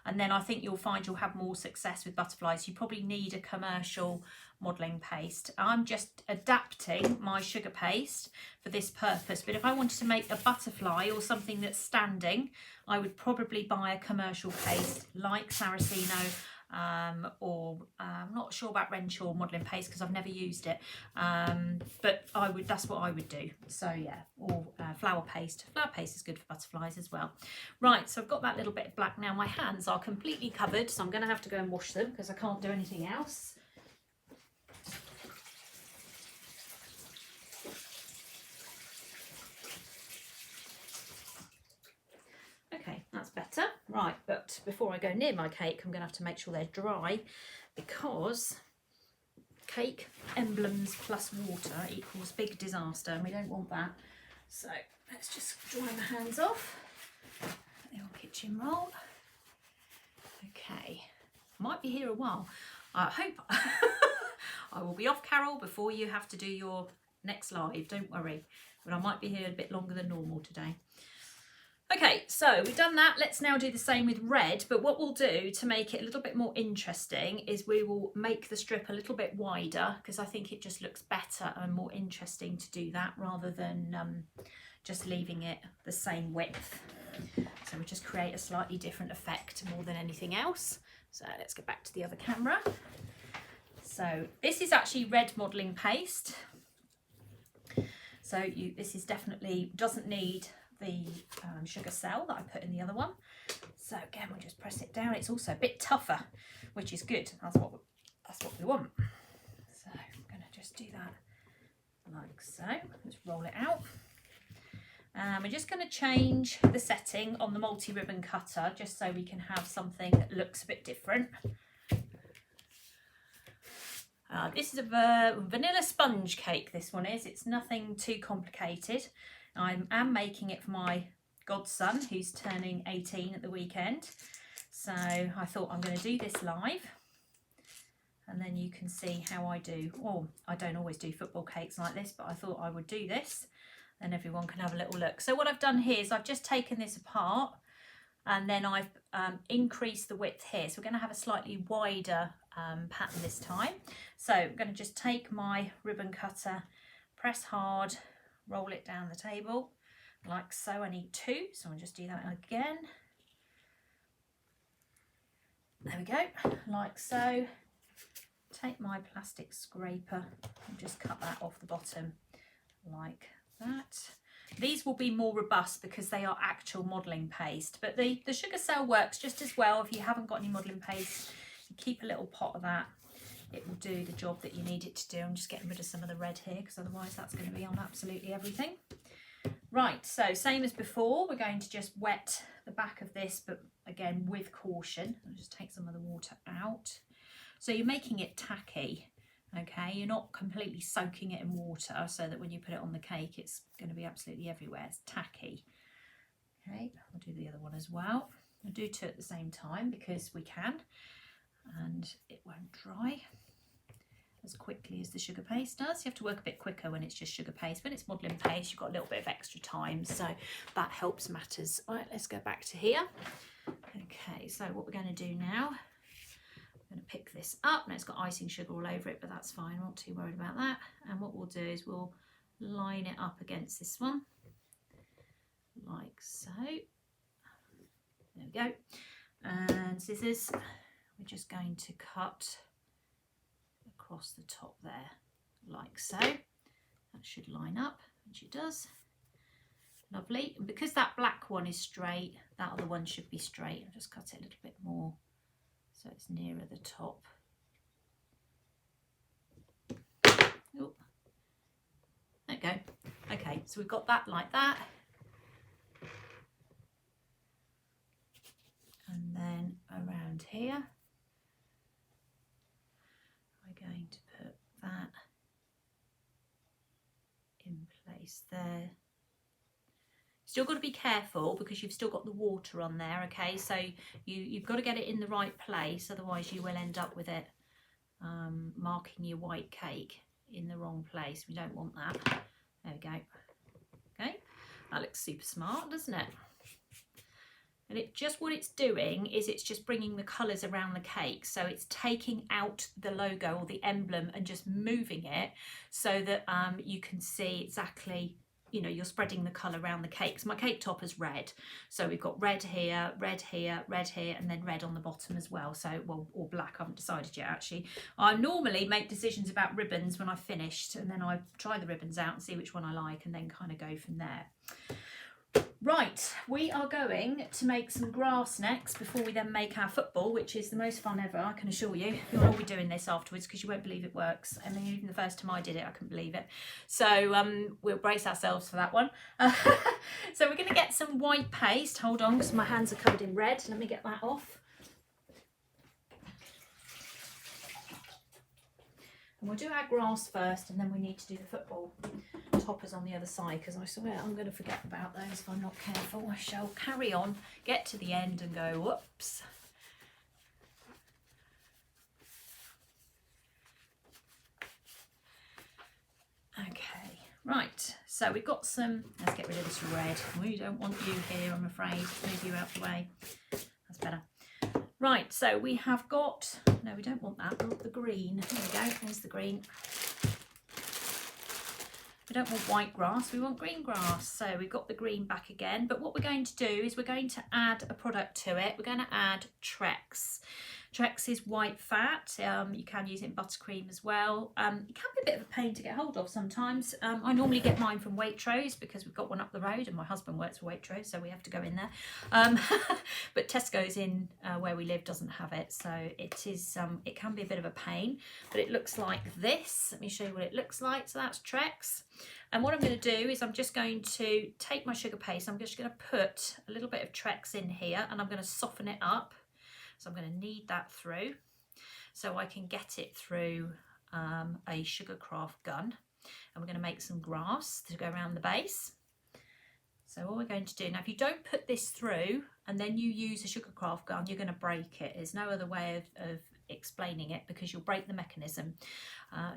And then I think you'll find you'll have more success with butterflies. You probably need a commercial modelling paste. I'm just adapting my sugar paste for this purpose. But if I wanted to make a butterfly or something that's standing, I would probably buy a commercial paste like Saraceno, or I'm not sure about Renshaw modelling paste because I've never used it, but that's what I would do. So yeah, or flour paste. Flour paste is good for butterflies as well. Right, so I've got that little bit of black now. My hands are completely covered, so I'm going to have to go and wash them because I can't do anything else. Okay, that's better. Right, but before I go near my cake, I'm going to have to make sure they're dry because cake emblems plus water equals big disaster and we don't want that. So let's just dry my hands off. The old kitchen roll. Okay, might be here a while. I hope I will be off, Carol, before you have to do your next live. Don't worry, but I might be here a bit longer than normal today. Okay, so we've done that. Let's now do the same with red, but what we'll do to make it a little bit more interesting is we will make the strip a little bit wider because I think it just looks better and more interesting to do that rather than just leaving it the same width. So we'll just create a slightly different effect more than anything else. So let's get back to the other camera. So this is actually red modelling paste. So this is definitely doesn't need the sugar cell that I put in the other one. So again, we'll just press it down. It's also a bit tougher, which is good. That's what we want. So I'm going to just do that like so. Let's roll it out. We're just going to change the setting on the multi-ribbon cutter just so we can have something that looks a bit different. This is a vanilla sponge cake, this one is. It's nothing too complicated. I am making it for my godson who's turning 18 at the weekend. So I thought I'm going to do this live and then you can see how I do. Well, I don't always do football cakes like this, but I thought I would do this and everyone can have a little look. So what I've done here is I've just taken this apart and then I've increased the width here. So we're going to have a slightly wider pattern this time. So I'm going to just take my ribbon cutter, press hard, roll it down the table like so. I need two, so I'll just do that again. There we go, like so. Take my plastic scraper and just cut that off the bottom like that. These will be more robust because they are actual modelling paste, but the sugar cell works just as well if you haven't got any modelling paste. If you keep a little pot of that, it will do the job that you need it to do. I'm just getting rid of some of the red here because otherwise that's going to be on absolutely everything. Right, so same as before, we're going to just wet the back of this, but again with caution. I'll just take some of the water out. So you're making it tacky, okay? You're not completely soaking it in water so that when you put it on the cake, it's going to be absolutely everywhere. It's tacky. Okay, I'll do the other one as well. I'll do two at the same time because we can, and it won't dry as quickly as the sugar paste does. You have to work a bit quicker when it's just sugar paste. When it's modelling paste, you've got a little bit of extra time, so that helps matters. All right, let's go back to here. Okay, so what we're going to do now, I'm going to pick this up. Now it's got icing sugar all over it, but that's fine. I'm not too worried about that. And what we'll do is we'll line it up against this one, like so. There we go. And scissors, we're just going to cut across the top there, like so. That should line up, which it does. Lovely. And because that black one is straight, that other one should be straight. I'll just cut it a little bit more so it's nearer the top. Oh, there we go. Okay, so we've got that like that. And then around here, we're going to put that in place there. Still got to be careful because you've still got the water on there, okay? So you've got to get it in the right place, otherwise you will end up with it marking your white cake in the wrong place. We don't want that. There we go. Okay, that looks super smart, doesn't it? And it just, what it's doing is it's just bringing the colours around the cake. So it's taking out the logo or the emblem and just moving it so that you can see exactly, you know, you're spreading the colour around the cake. So my cake top is red. So we've got red here, red here, red here, and then red on the bottom as well. So, well, or black, I haven't decided yet actually. I normally make decisions about ribbons when I've finished, and then I try the ribbons out and see which one I like and then kind of go from there. Right, we are going to make some grass next before we then make our football, which is the most fun ever, I can assure you. You'll all be doing this afterwards because you won't believe it works. I mean, even the first time I did it, I couldn't believe it. So we'll brace ourselves for that one. So we're going to get some white paste. Hold on, because my hands are covered in red. Let me get that off. And we'll do our grass first, and then we need to do the football toppers on the other side, because I swear I'm going to forget about those if I'm not careful. I shall carry on, get to the end and go, whoops. Okay, right, so we've got some, let's get rid of this red. We don't want you here, I'm afraid. Move you out the way. That's better. Right, so we have got, no, we don't want that, we want the green. There we go, there's the green. We don't want white grass, we want green grass. So we've got the green back again. But what we're going to do is we're going to add a product to it. We're going to add Trex. Trex is white fat. You can use it in buttercream as well. It can be a bit of a pain to get hold of sometimes. I normally get mine from Waitrose because we've got one up the road and my husband works for Waitrose, so we have to go in there. But Tesco's in where we live doesn't have it, so it is. It can be a bit of a pain, but it looks like this. Let me show you what it looks like. So that's Trex. And what I'm going to do is I'm just going to take my sugar paste. I'm just going to put a little bit of Trex in here and I'm going to soften it up. So I'm going to knead that through so I can get it through a sugar craft gun. And we're going to make some grass to go around the base. So what we're going to do, now if you don't put this through and then you use a sugar craft gun, you're going to break it. There's no other way of explaining it because you'll break the mechanism.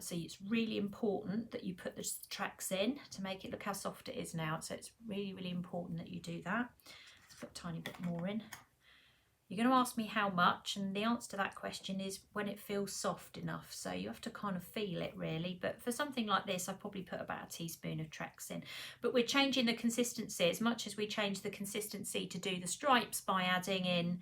So it's really important that you put the Trex in to make it look how soft it is now. So it's really, really important that you do that. Let's put a tiny bit more in. You're going to ask me how much, and the answer to that question is when it feels soft enough. So you have to kind of feel it really, but for something like this I probably put about a teaspoon of Trex in. But we're changing the consistency as much as we change the consistency to do the stripes by adding in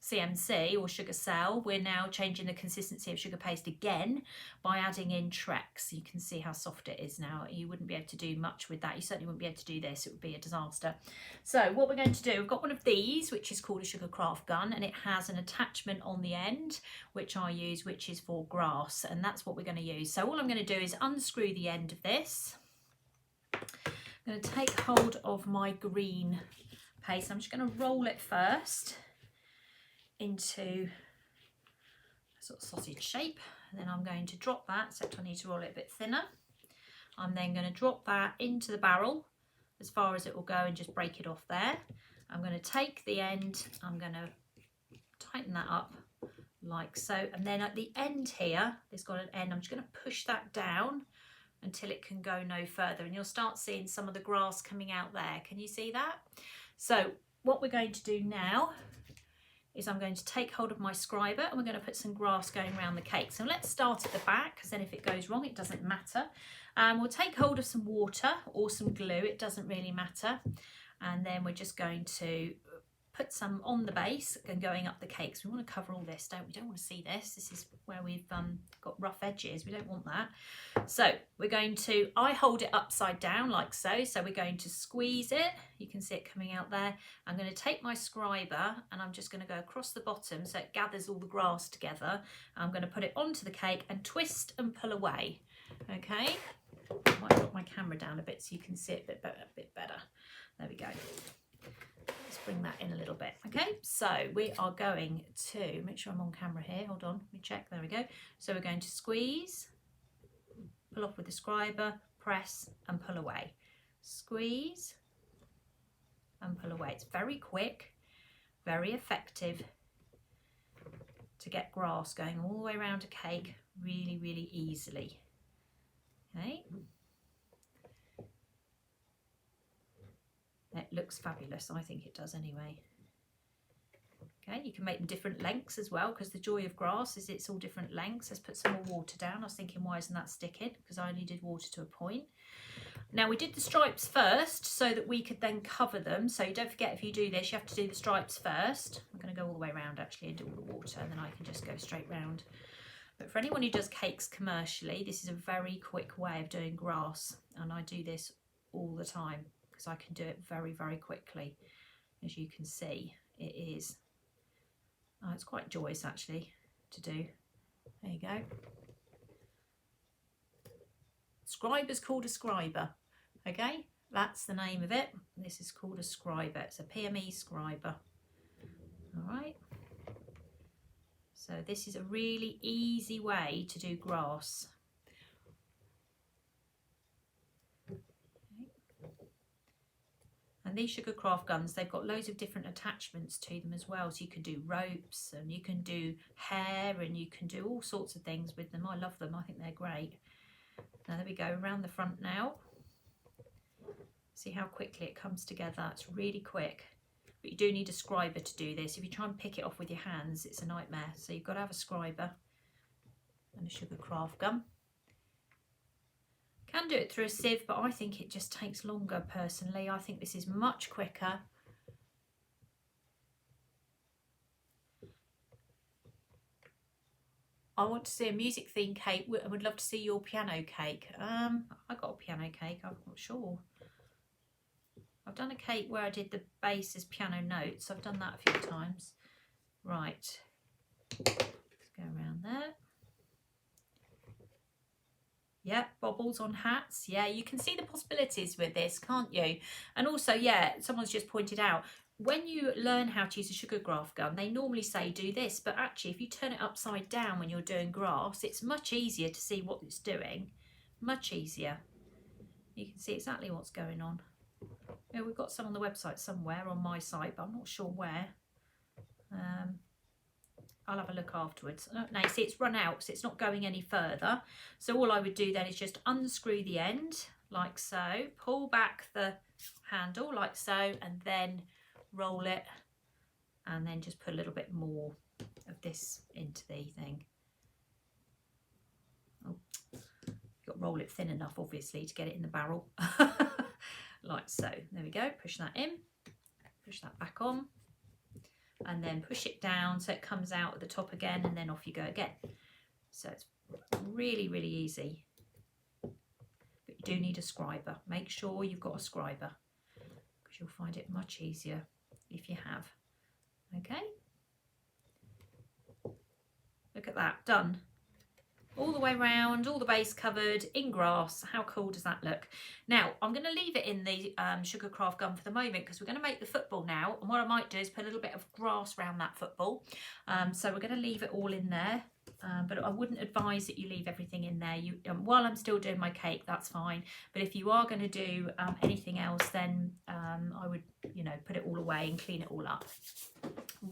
CMC or sugar cell, we're now changing the consistency of sugar paste again by adding in Trex. You can see how soft it is now. You wouldn't be able to do much with that. You certainly wouldn't be able to do this. It would be a disaster. So what we're going to do, we've got one of these, which is called a sugar craft gun, and it has an attachment on the end, which I use, which is for grass, and that's what we're going to use. So all I'm going to do is unscrew the end of this. I'm going to take hold of my green paste. I'm just going to roll it first into a sort of sausage shape, and then I'm going to drop that, except I need to roll it a bit thinner. I'm then going to drop that into the barrel as far as it will go and just break it off there. I'm going to take the end, I'm going to tighten that up like so, and then at the end here, it's got an end, I'm just going to push that down until it can go no further, and you'll start seeing some of the grass coming out there. Can you see that? So what we're going to do now is I'm going to take hold of my scriber, and we're going to put some grass going around the cake. So let's start at the back, because then if it goes wrong, it doesn't matter. We'll take hold of some water or some glue, it doesn't really matter. And then we're just going to put some on the base and going up the cakes. We want to cover all this, don't we? Don't want to see this. This is where we've got rough edges. We don't want that. So we're going to, I hold it upside down like so. So we're going to squeeze it. You can see it coming out there. I'm going to take my scriber and I'm just going to go across the bottom so it gathers all the grass together. I'm going to put it onto the cake and twist and pull away. Okay. I might drop my camera down a bit so you can see it a bit better. There we go. Let's bring that in a little bit. Okay, so we are going to make sure I'm on camera here. Hold on, let me check. There we go. So we're going to squeeze, pull off with the scriber, press and pull away. Squeeze and pull away. It's very quick, very effective to get grass going all the way around a cake really, really easily. Okay. It looks fabulous. I think it does anyway. Okay, you can make them different lengths as well, because the joy of grass is it's all different lengths. Let's put some more water down. I was thinking, why isn't that sticking? Because I only did water to a point. Now we did the stripes first so that we could then cover them. So don't forget, if you do this, you have to do the stripes first. I'm going to go all the way around actually and do all the water, and then I can just go straight round. But for anyone who does cakes commercially, this is a very quick way of doing grass, and I do this all the time because I can do it very, very quickly. As you can see, it is, it's quite joyous actually to do. There you go. Scriber's called a scriber, okay? That's the name of it. This is called a scriber. It's a PME scriber. All right. So this is a really easy way to do grass. And these sugar craft guns, they've got loads of different attachments to them as well. So you can do ropes and you can do hair and you can do all sorts of things with them. I love them. I think they're great. Now there we go, around the front now. See how quickly it comes together. It's really quick. But you do need a scriber to do this. If you try and pick it off with your hands, it's a nightmare. So you've got to have a scriber and a sugar craft gun. Can do it through a sieve, but I think it just takes longer personally. I think this is much quicker. I want to see a music themed cake. I would love to see your piano cake. I got a piano cake, I'm not sure. I've done a cake where I did the base as piano notes. I've done that a few times. Right, let's go around there. Yeah, bobbles on hats. Yeah, you can see the possibilities with this, can't you? And also, yeah, someone's just pointed out, when you learn how to use a sugar craft gun, they normally say do this, but actually if you turn it upside down when you're doing grass, it's much easier to see what it's doing. Much easier. You can see exactly what's going on. Yeah, we've got some on the website somewhere on my site, but I'm not sure where. I'll have a look afterwards. Now you see it's run out, so it's not going any further. So all I would do then is just unscrew the end like so, pull back the handle like so, and then roll it, and then just put a little bit more of this into the thing. Oh, you've got to roll it thin enough obviously to get it in the barrel. Like so. There we go, push that in, push that back on. and then push it down so it comes out at the top again, and then off you go again. So it's really, really easy. But you do need a scriber. Make sure you've got a scriber, because you'll find it much easier if you have. Okay, look at that, done. All the way around, all the base covered in grass. How cool does that look? Now, I'm going to leave it in the sugar craft gun for the moment, because we're going to make the football now. And what I might do is put a little bit of grass around that football. So we're going to leave it all in there. But I wouldn't advise that you leave everything in there. While I'm still doing my cake, that's fine. But if you are going to do anything else, then I would, put it all away and clean it all up.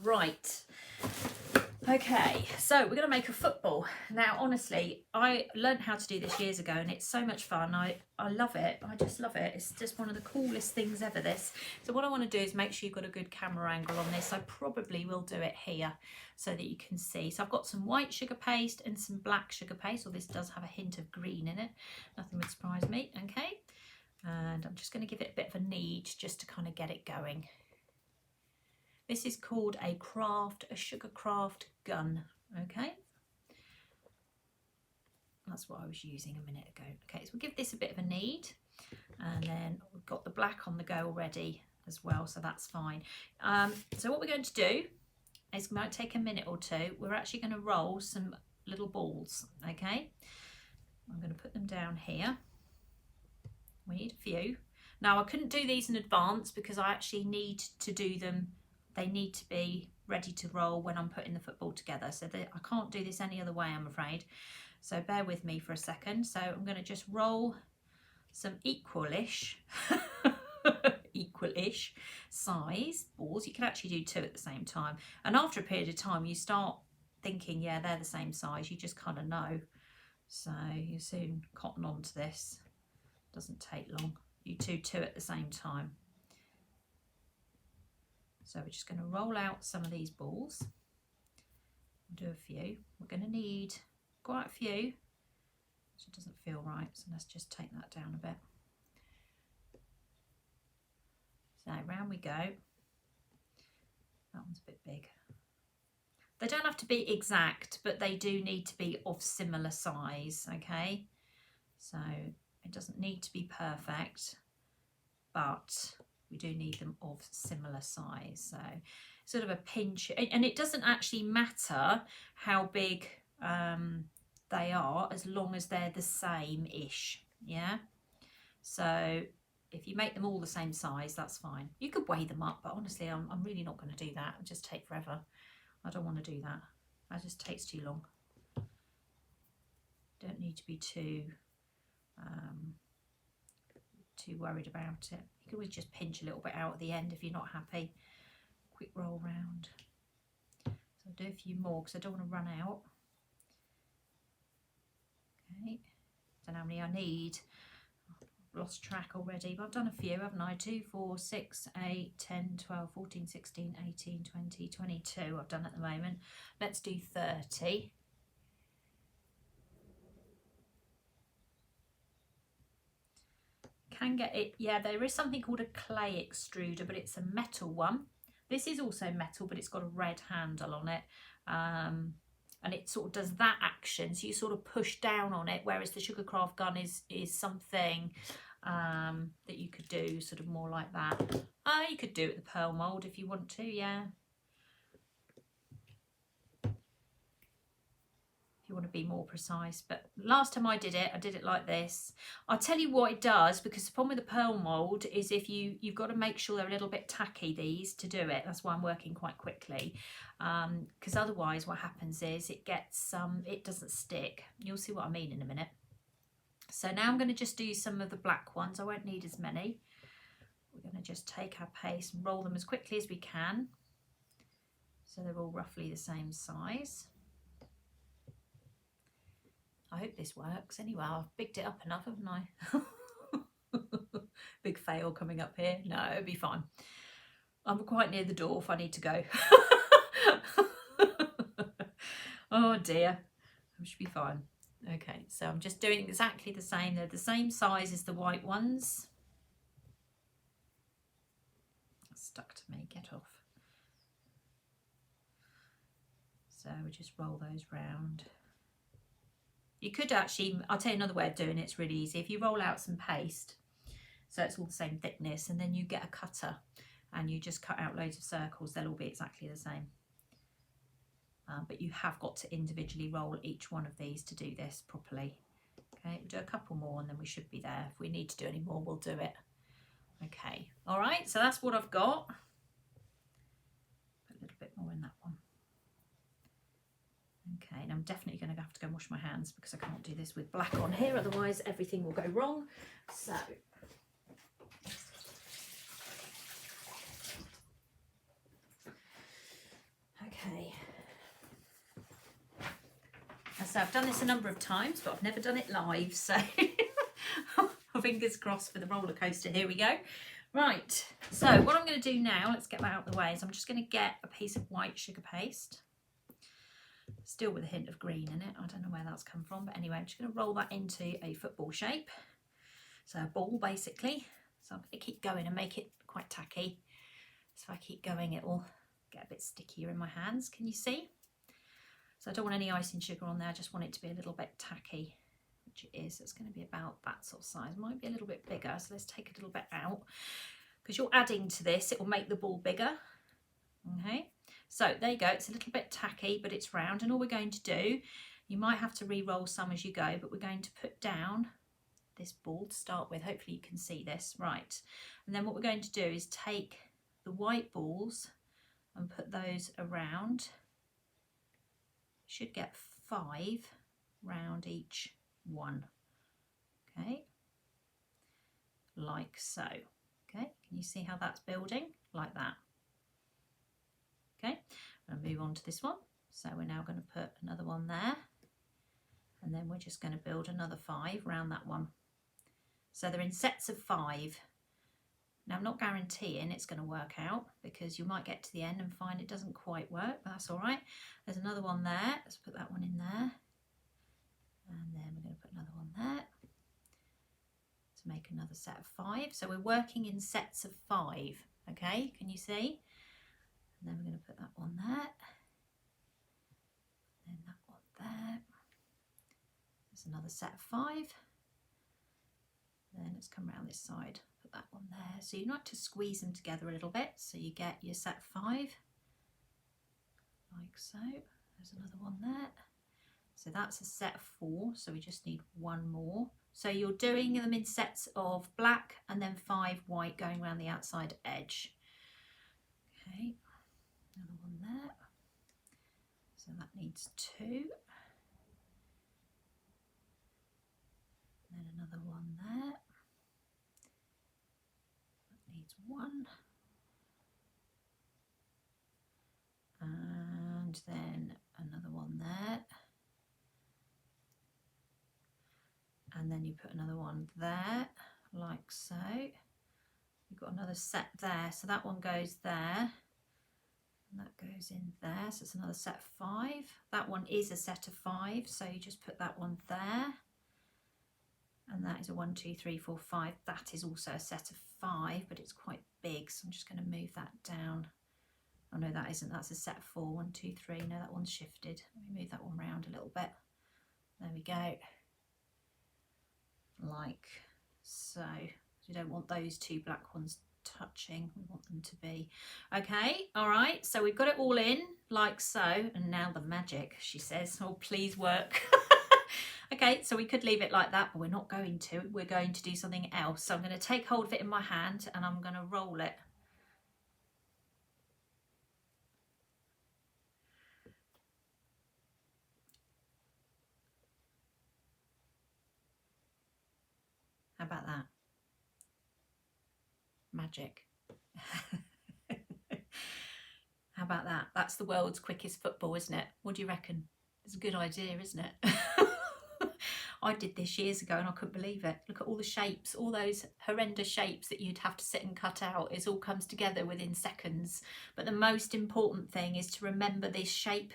Right. Okay, so we're going to make a football. Now, honestly, I learned how to do this years ago, and it's so much fun. I love it. I just love it. It's just one of the coolest things ever, this. So what I want to do is make sure you've got a good camera angle on this. I probably will do it here so that you can see. So I've got some white sugar paste and some black sugar paste. Well, this does have a hint of green in it. Nothing would surprise me, okay? And I'm just going to give it a bit of a knead just to kind of get it going. This is called a sugar craft gun, okay? That's what I was using a minute ago. Okay, so we'll give this a bit of a knead, and then we've got the black on the go already as well, so that's fine. So what we're going to do is, it might take a minute or two, we're actually going to roll some little balls, okay? I'm going to put them down here. We need a few. Now, I couldn't do these in advance because I actually need to do them. They need to be ready to roll when I'm putting the football together. So I can't do this any other way, I'm afraid. So bear with me for a second. So I'm going to just roll some equal-ish size balls. You can actually do two at the same time. And after a period of time, you start thinking, yeah, they're the same size. You just kind of know. So you soon cotton on to this. Doesn't take long. You do two at the same time. So we're just going to roll out some of these balls. We'll do a few. We're going to need quite a few. So it doesn't feel right. So let's just take that down a bit. So round we go. That one's a bit big. They don't have to be exact, but they do need to be of similar size, okay? So it doesn't need to be perfect, but we do need them of similar size. So sort of a pinch, and it doesn't actually matter how big they are, as long as they're the same-ish, yeah? So if you make them all the same size, that's fine. You could weigh them up, but honestly, I'm really not going to do that. It'll just take forever. I don't want to do that. That just takes too long. Don't need to be too worried about it. You can always just pinch a little bit out at the end if you're not happy. Quick roll round. So I'll do a few more because I don't want to run out. Okay, don't know how many I need. I've lost track already, but I've done a few, haven't I? 2, 4, 6, 8, 10, 12, 14, 16, 18, 20, 22 I've done at the moment. Let's do 30. Can get it, yeah, there is something called a clay extruder, but it's a metal one. This is also metal, but it's got a red handle on it, and it sort of does that action, so you sort of push down on it, whereas the sugar craft gun is something that you could do sort of more like that. You could do it with the pearl mold if you want to, yeah. If you want to be more precise, but last time I did it like this. I'll tell you what it does, because the problem with the pearl mold is if you've got to make sure they're a little bit tacky, these, to do it. That's why I'm working quite quickly, because otherwise what happens is it gets it doesn't stick. You'll see what I mean in a minute. So now I'm going to just do some of the black ones. I won't need as many. We're going to just take our paste and roll them as quickly as we can, so they're all roughly the same size. I hope this works. Anyway, I've bigged it up enough, haven't I? Big fail coming up here. No, it'll be fine. I'm quite near the door if I need to go. Oh dear. I should be fine. Okay, so I'm just doing exactly the same. They're the same size as the white ones. That's stuck to me. Get off. So we just roll those round. You could actually, I'll tell you another way of doing it, it's really easy. If you roll out some paste, so it's all the same thickness, and then you get a cutter and you just cut out loads of circles, they'll all be exactly the same. But you have got to individually roll each one of these to do this properly. Okay, we'll do a couple more and then we should be there. If we need to do any more, we'll do it. Okay, all right, so that's what I've got. Put a little bit more in that one. Okay, and I'm definitely going to have to go and wash my hands because I can't do this with black on here, otherwise everything will go wrong. So, okay. So I've done this a number of times, but I've never done it live, so fingers crossed for the roller coaster. Here we go. Right, so what I'm going to do now, let's get that out of the way, is I'm just going to get a piece of white sugar paste, still with a hint of green in it. I don't know where that's come from, but anyway, I'm just going to roll that into a football shape, so a ball basically. So I'm going to keep going and make it quite tacky. So if I keep going, it'll get a bit stickier in my hands. Can you see? So I don't want any icing sugar on there, I just want it to be a little bit tacky, which it is. It's going to be about that sort of size. Might be a little bit bigger, so let's take a little bit out. Because you're adding to this, it will make the ball bigger. Okay, so there you go, it's a little bit tacky, but it's round. And all we're going to do, you might have to re-roll some as you go, but we're going to put down this ball to start with. Hopefully you can see this, right. And then what we're going to do is take the white balls and put those around. Should get 5 round each one. Okay, like so. Okay, can you see how that's building? Like that. Okay, I'm going to move on to this one. So we're now going to put another one there, and then we're just going to build another 5 round that one. So they're in sets of 5. Now I'm not guaranteeing it's going to work out, because you might get to the end and find it doesn't quite work, but that's all right. There's another one there. Let's put that one in there. And then we're going to put another one there to make another set of 5. So we're working in sets of 5. Okay, can you see? And then we're going to put that one there. Then that one there. There's another set of 5. Then let's come around this side. Put that one there. So you like to squeeze them together a little bit, so you get your set 5, like so. There's another one there. So that's a set of 4, so we just need one more. So you're doing them in sets of black and then 5 white going around the outside edge. Okay, another one there. So that needs 2. Then another one there. That needs 1. And then another one there. And then you put another one there, like so. You've got another set there, so that one goes there. And that goes in there, so it's another set of 5. That one is a set of 5, so you just put that one there. And that is a 1, 2, 3, 4, 5. That is also a set of 5, but it's quite big, so I'm just going to move that down. Oh no, that isn't, that's a set of 4. 1, 2, 3, no, that one's shifted. Let me move that one round a little bit. There we go. Like so. We don't want those 2 black ones touching, we want them to be. Okay, all right, so we've got it all in, like so, and now the magic, she says. Oh, please work. Okay, so we could leave it like that, but we're not going to. We're going to do something else. So I'm going to take hold of it in my hand and I'm going to roll it. How about that? Magic. How about that? That's the world's quickest football, isn't it? What do you reckon? It's a good idea, isn't it? I did this years ago and I couldn't believe it. Look at all the shapes, all those horrendous shapes that you'd have to sit and cut out. It all comes together within seconds. But the most important thing is to remember this shape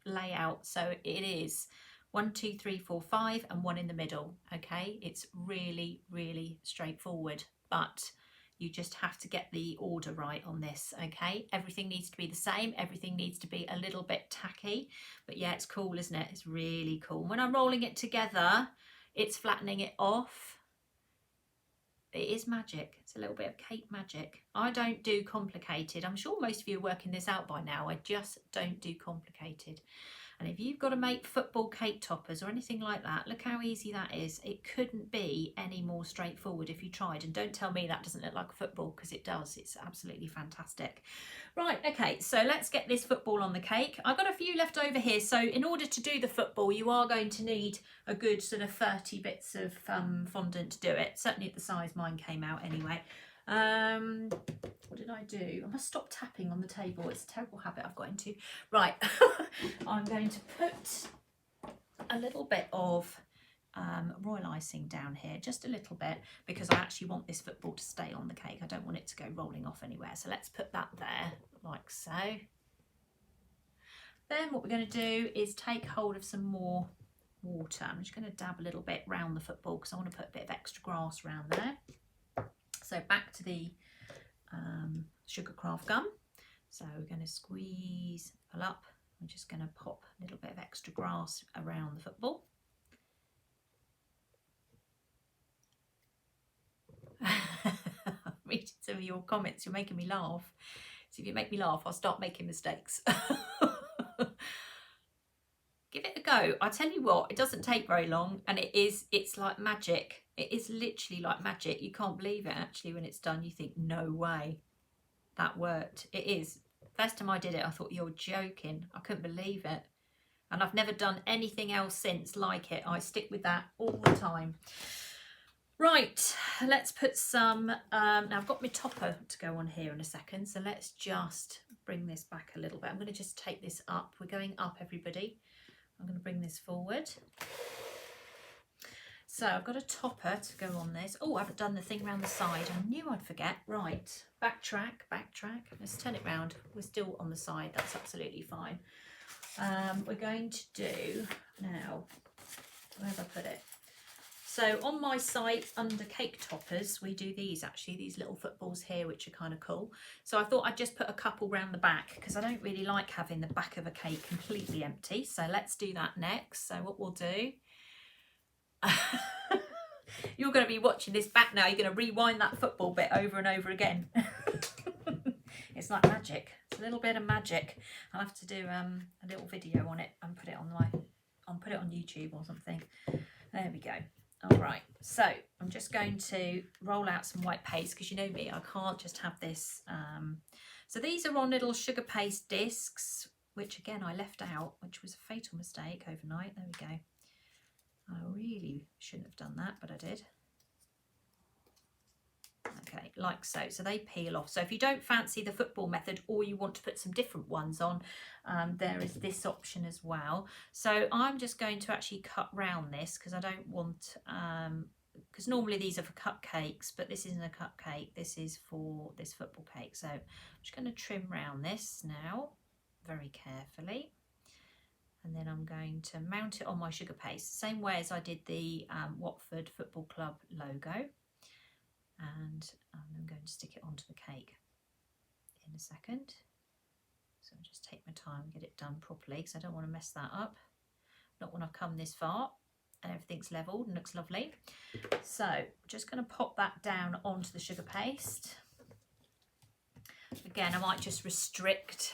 layout. So it is 1, 2, 3, 4, 5 and 1 in the middle. Okay, it's really, really straightforward, but You just have to get the order right on this, okay? Everything needs to be the same. Everything needs to be a little bit tacky. But yeah, it's cool, isn't it? It's really cool. When I'm rolling it together, it's flattening it off. It is magic. It's a little bit of cake magic. I don't do complicated. I'm sure most of you are working this out by now. I just don't do complicated. And if you've got to make football cake toppers or anything like that, look how easy that is. It couldn't be any more straightforward if you tried. And don't tell me that doesn't look like a football, because it does. It's absolutely fantastic. Right, okay, so let's get this football on the cake. I've got a few left over here. So in order to do the football, you are going to need a good sort of 30 bits of fondant to do it. Certainly at the size mine came out anyway. What did I do? I must stop tapping on the table. It's a terrible habit I've got into. Right, I'm going to put a little bit of royal icing down here, just a little bit, because I actually want this football to stay on the cake. I don't want it to go rolling off anywhere. So let's put that there, like so. Then what we're going to do is take hold of some more water. I'm just going to dab a little bit round the football because I want to put a bit of extra grass around there. So back to the sugar craft gum. So we're going to squeeze it up. I'm just going to pop a little bit of extra grass around the football. Reading some of your comments, you're making me laugh. So if you make me laugh, I'll start making mistakes. Give it a go. I tell you what, it doesn't take very long, and it's like magic. It is literally like magic. You can't believe it actually when it's done. You think, no way, that worked. It is. First time I did it, I thought, you're joking. I couldn't believe it. And I've never done anything else since like it. I stick with that all the time. Right, let's put some, now I've got my topper to go on here in a second. So let's just bring this back a little bit. I'm going to just take this up. We're going up, everybody. I'm going to bring this forward. So I've got a topper to go on this. Oh, I haven't done the thing around the side. I knew I'd forget. Right, backtrack. Let's turn it round. We're still on the side. That's absolutely fine. We're going to do now, where have I put it? So on my site under cake toppers, we do these actually, these little footballs here, which are kind of cool. So I thought I'd just put a couple round the back because I don't really like having the back of a cake completely empty. So let's do that next. So what we'll do, you're going to be watching this back now. You're going to rewind that football bit over and over again. It's like magic. It's a little bit of magic. I'll have to do a little video on it and put it on YouTube or something. There we go. All right, so I'm just going to roll out some white paste because you know me, I can't just have this. So these are on little sugar paste discs, which again I left out, which was a fatal mistake overnight. There we go. I really shouldn't have done that, but I did. Okay, like so. So they peel off. So if you don't fancy the football method or you want to put some different ones on, there is this option as well. So I'm just going to actually cut round this because I don't want, because normally these are for cupcakes, but this isn't a cupcake. This is for this football cake. So I'm just going to trim round this now very carefully. And then I'm going to mount it on my sugar paste, same way as I did the Watford Football Club logo. And I'm going to stick it onto the cake in a second. So I'll just take my time and get it done properly because I don't want to mess that up. Not when I've come this far and everything's levelled and looks lovely. So I'm just going to pop that down onto the sugar paste. Again, I might just restrict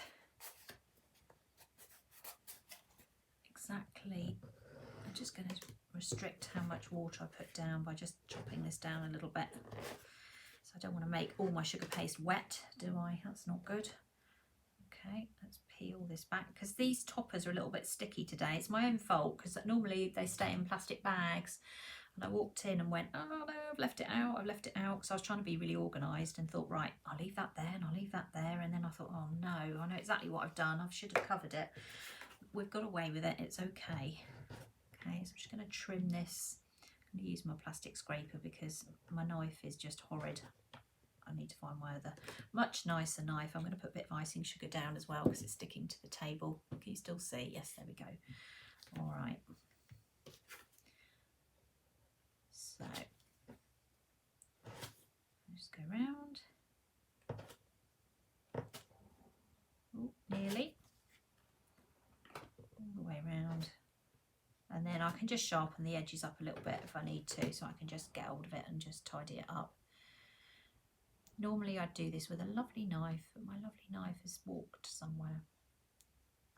exactly. I'm just going to restrict how much water I put down by just chopping this down a little bit. So I don't want to make all my sugar paste wet, do I? That's not good. Okay, let's peel this back because these toppers are a little bit sticky today. It's my own fault because normally they stay in plastic bags. And I walked in and went, oh no, I've left it out. Because I was trying to be really organised and thought, right, I'll leave that there and I'll leave that there. And then I thought, oh no, I know exactly what I've done. I should have covered it. We've got away with it. It's okay. Okay, so I'm just going to trim this. I'm going to use my plastic scraper because my knife is just horrid. I need to find my other much nicer knife. I'm going to put a bit of icing sugar down as well because it's sticking to the table. Can you still see? Yes, there we go. All right. So just go round. And then I can just sharpen the edges up a little bit if I need to, so I can just get hold of it and just tidy it up. Normally I'd do this with a lovely knife, but my lovely knife has walked somewhere.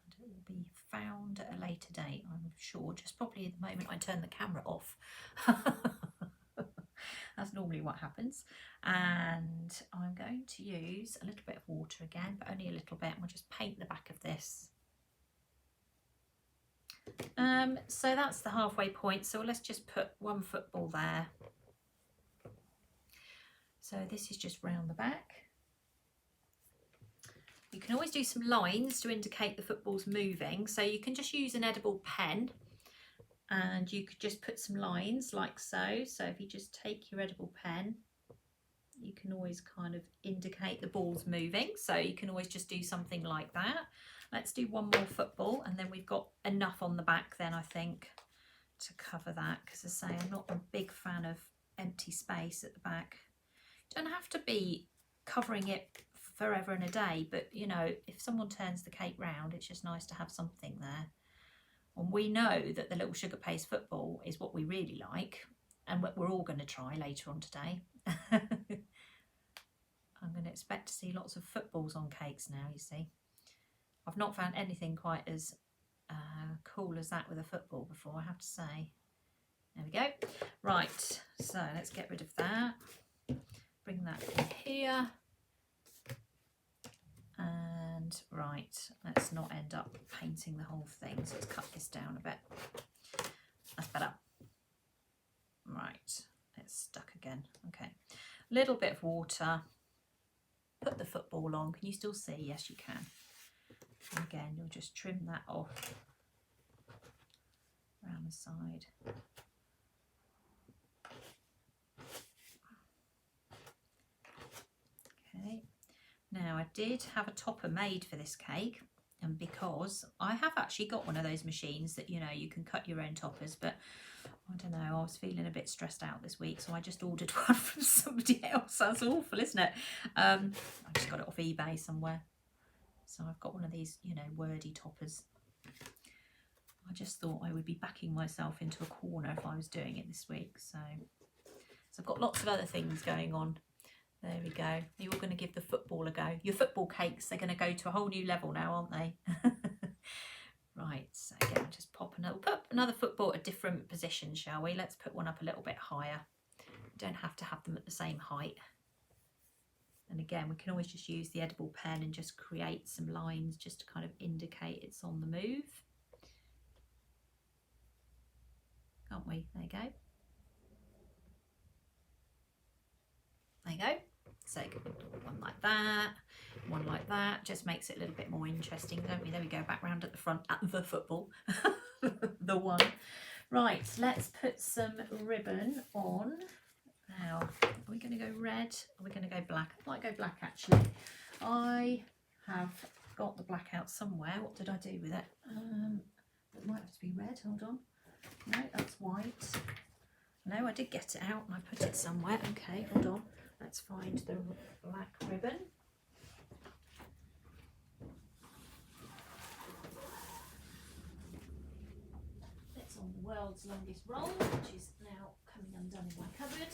And it will be found at a later date, I'm sure, just probably at the moment I turn the camera off. That's normally what happens. And I'm going to use a little bit of water again, but only a little bit, and we'll just paint the back of this. So that's the halfway point, so let's just put one football there. So this is just round the back. You can always do some lines to indicate the football's moving, so you can just use an edible pen and you could just put some lines like so. So if you just take your edible pen, you can always kind of indicate the ball's moving, so you can always just do something like that. Let's do one more football and then we've got enough on the back then, I think, to cover that, because as I say, I'm not a big fan of empty space at the back. You don't have to be covering it forever and a day, but you know, if someone turns the cake round, it's just nice to have something there. And we know that the little sugar paste football is what we really like, and what we're all going to try later on today. I'm going to expect to see lots of footballs on cakes now, you see. I've not found anything quite as cool as that with a football before, I have to say. There we go. Right, so let's get rid of that. Bring that in here. And right, let's not end up painting the whole thing, so let's cut this down a bit. That's better. Right, it's stuck again. Okay, a little bit of water. Put the football on. Can you still see? Yes, you can. And again, you'll just trim that off around the side. Okay. Now I did have a topper made for this cake, and because I have actually got one of those machines that, you know, you can cut your own toppers, but I don't know, I was feeling a bit stressed out this week, so I just ordered one from somebody else. That's awful, isn't it? I just got it off eBay somewhere. So I've got one of these, you know, wordy toppers. I just thought I would be backing myself into a corner if I was doing it this week. So I've got lots of other things going on. There we go. You're going to give the football a go. Your football cakes, they're going to go to a whole new level now, aren't they? Right, so again, just pop another football at a different position, shall we? Let's put one up a little bit higher. You don't have to have them at the same height. And again, we can always just use the edible pen and just create some lines just to kind of indicate it's on the move. Can't we? There you go. There you go. So one like that, one like that. Just makes it a little bit more interesting, don't we? There we go, back round at the front at the football. The one. Right, let's put some ribbon on. Now, are we going to go red? Or are we going to go black? I might go black actually. I have got the black out somewhere. What did I do with it? It might have to be red. Hold on. No, that's white. No, I did get it out and I put it somewhere. Okay, hold on. Let's find the black ribbon. It's on the world's longest roll, which is now coming undone in my cupboard.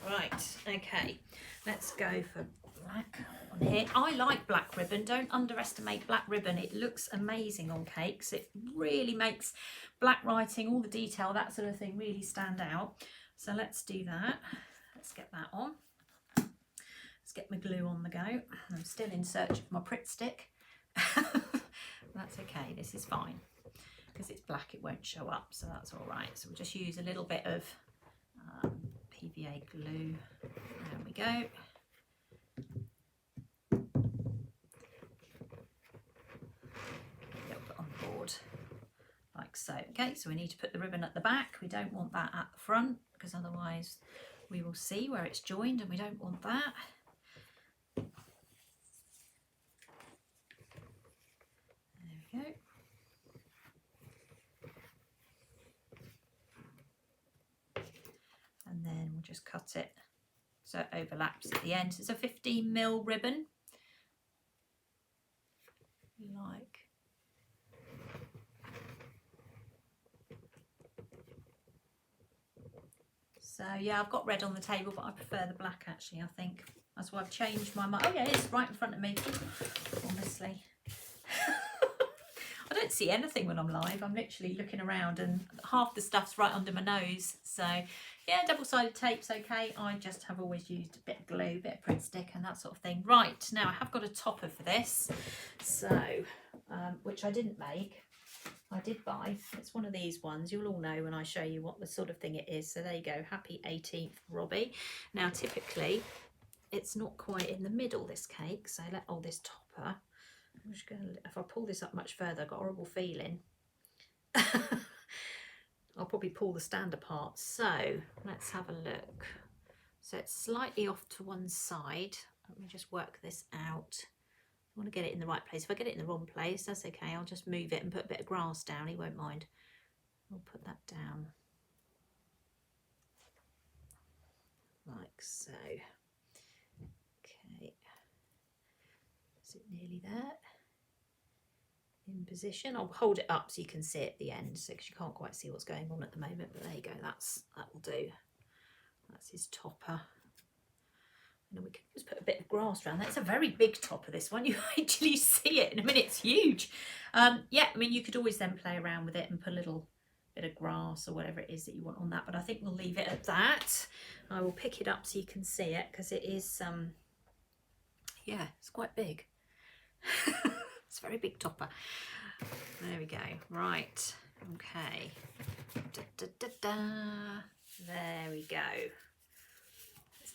Right, okay, let's go for black on here. I like black ribbon. Don't underestimate black ribbon. It looks amazing on cakes. It really makes black writing, all the detail, that sort of thing, really stand out. So let's do that. Let's get that on. Let's get my glue on the go. I'm still in search of my Pritt stick. That's okay, this is fine. Because it's black, it won't show up, so that's all right. So we'll just use a little bit of PVA glue. There we go. A little bit on board, like so. Okay, so we need to put the ribbon at the back. We don't want that at the front, because otherwise we will see where it's joined, and we don't want that. There we go. And then we'll just cut it so it overlaps at the end. So it's a 15mm ribbon, like So yeah, I've got red on the table, but I prefer the black actually, I think. That's why I've changed my mind. Oh yeah, it's right in front of me, honestly. I don't see anything when I'm live. I'm literally looking around and half the stuff's right under my nose. So yeah, double-sided tape's okay. I just have always used a bit of glue, a bit of Pritt stick and that sort of thing. Right, now I have got a topper for this, so which I didn't make. I did buy. It's one of these ones. You'll all know when I show you what the sort of thing it is. So there you go. Happy 18th, Robbie. Now, typically, it's not quite in the middle, this cake. So this topper. I'm just going to, if I pull this up much further, I've got a horrible feeling. I'll probably pull the stand apart. So let's have a look. So it's slightly off to one side. Let me just work this out. I want to get it in the right place. If I get it in the wrong place, that's okay. I'll just move it and put a bit of grass down. He won't mind. I'll put that down like so. Okay. Is it nearly there? In position. I'll hold it up so you can see it at the end, so because you can't quite see what's going on at the moment. But there you go. That will do. That's his topper. And then we can just put a bit of grass around that. It's a very big topper, this one. You actually see it in a minute. It's huge. Yeah, I mean, you could always then play around with it and put a little bit of grass or whatever it is that you want on that. But I think we'll leave it at that. I will pick it up so you can see it because it is, yeah, it's quite big. It's a very big topper. There we go. Right. Okay. Da, da, da, da. There we go.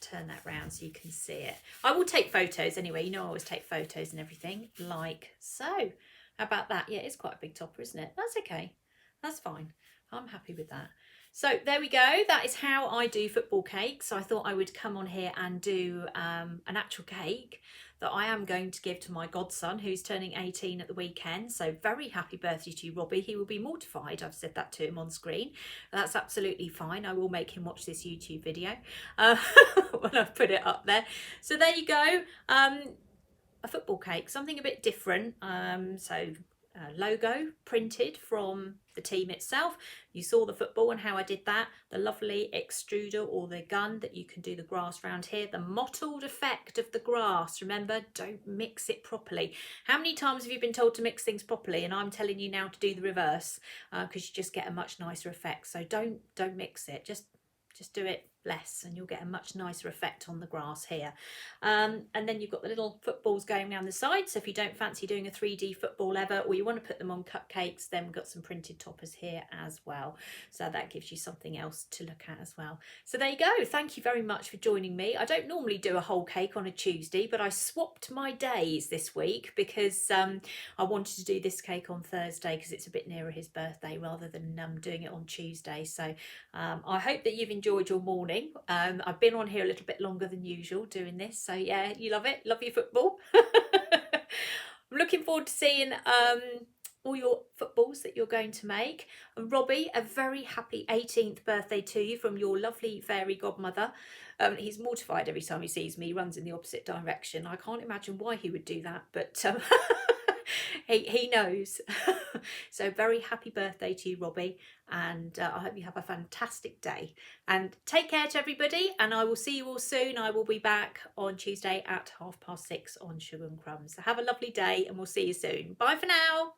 Turn that round so you can see it. I will take photos anyway. You know I always take photos and everything like so. How about that? Yeah, it's quite a big topper, isn't it? That's okay. That's fine. I'm happy with that. So there we go. That is how I do football cakes. So I thought I would come on here and do an actual cake that I am going to give to my godson who's turning 18 at the weekend. So very happy birthday to you, Robbie. He will be mortified. I've said that to him on screen. That's absolutely fine. I will make him watch this YouTube video when I've put it up there. So there you go. A football cake, something a bit different. Logo printed from the team itself. You saw the football and how I did that. The lovely extruder or the gun that you can do the grass round here. The mottled effect of the grass. Remember, don't mix it properly. How many times have you been told to mix things properly and I'm telling you now to do the reverse because you just get a much nicer effect. So don't mix it. Just do it less and you'll get a much nicer effect on the grass here. And then you've got the little footballs going down the side. So if you don't fancy doing a 3D football ever, or you want to put them on cupcakes, then we've got some printed toppers here as well. So that gives you something else to look at as well. So there you go. Thank you very much for joining me. I don't normally do a whole cake on a Tuesday, but I swapped my days this week because I wanted to do this cake on Thursday because it's a bit nearer his birthday rather than doing it on Tuesday. So I hope that you've enjoyed your morning. I've been on here a little bit longer than usual doing this, so yeah, you love it, love your football. I'm looking forward to seeing all your footballs that you're going to make. And Robbie, a very happy 18th birthday to you from your lovely fairy godmother. He's mortified every time he sees me. He runs in the opposite direction. I can't imagine why he would do that, but he knows. So very happy birthday to you, Robbie, and I hope you have a fantastic day. And take care to everybody, and I will see you all soon. I will be back on Tuesday at 6:30 on Sugar and Crumbs. So have a lovely day, and we'll see you soon. Bye for now.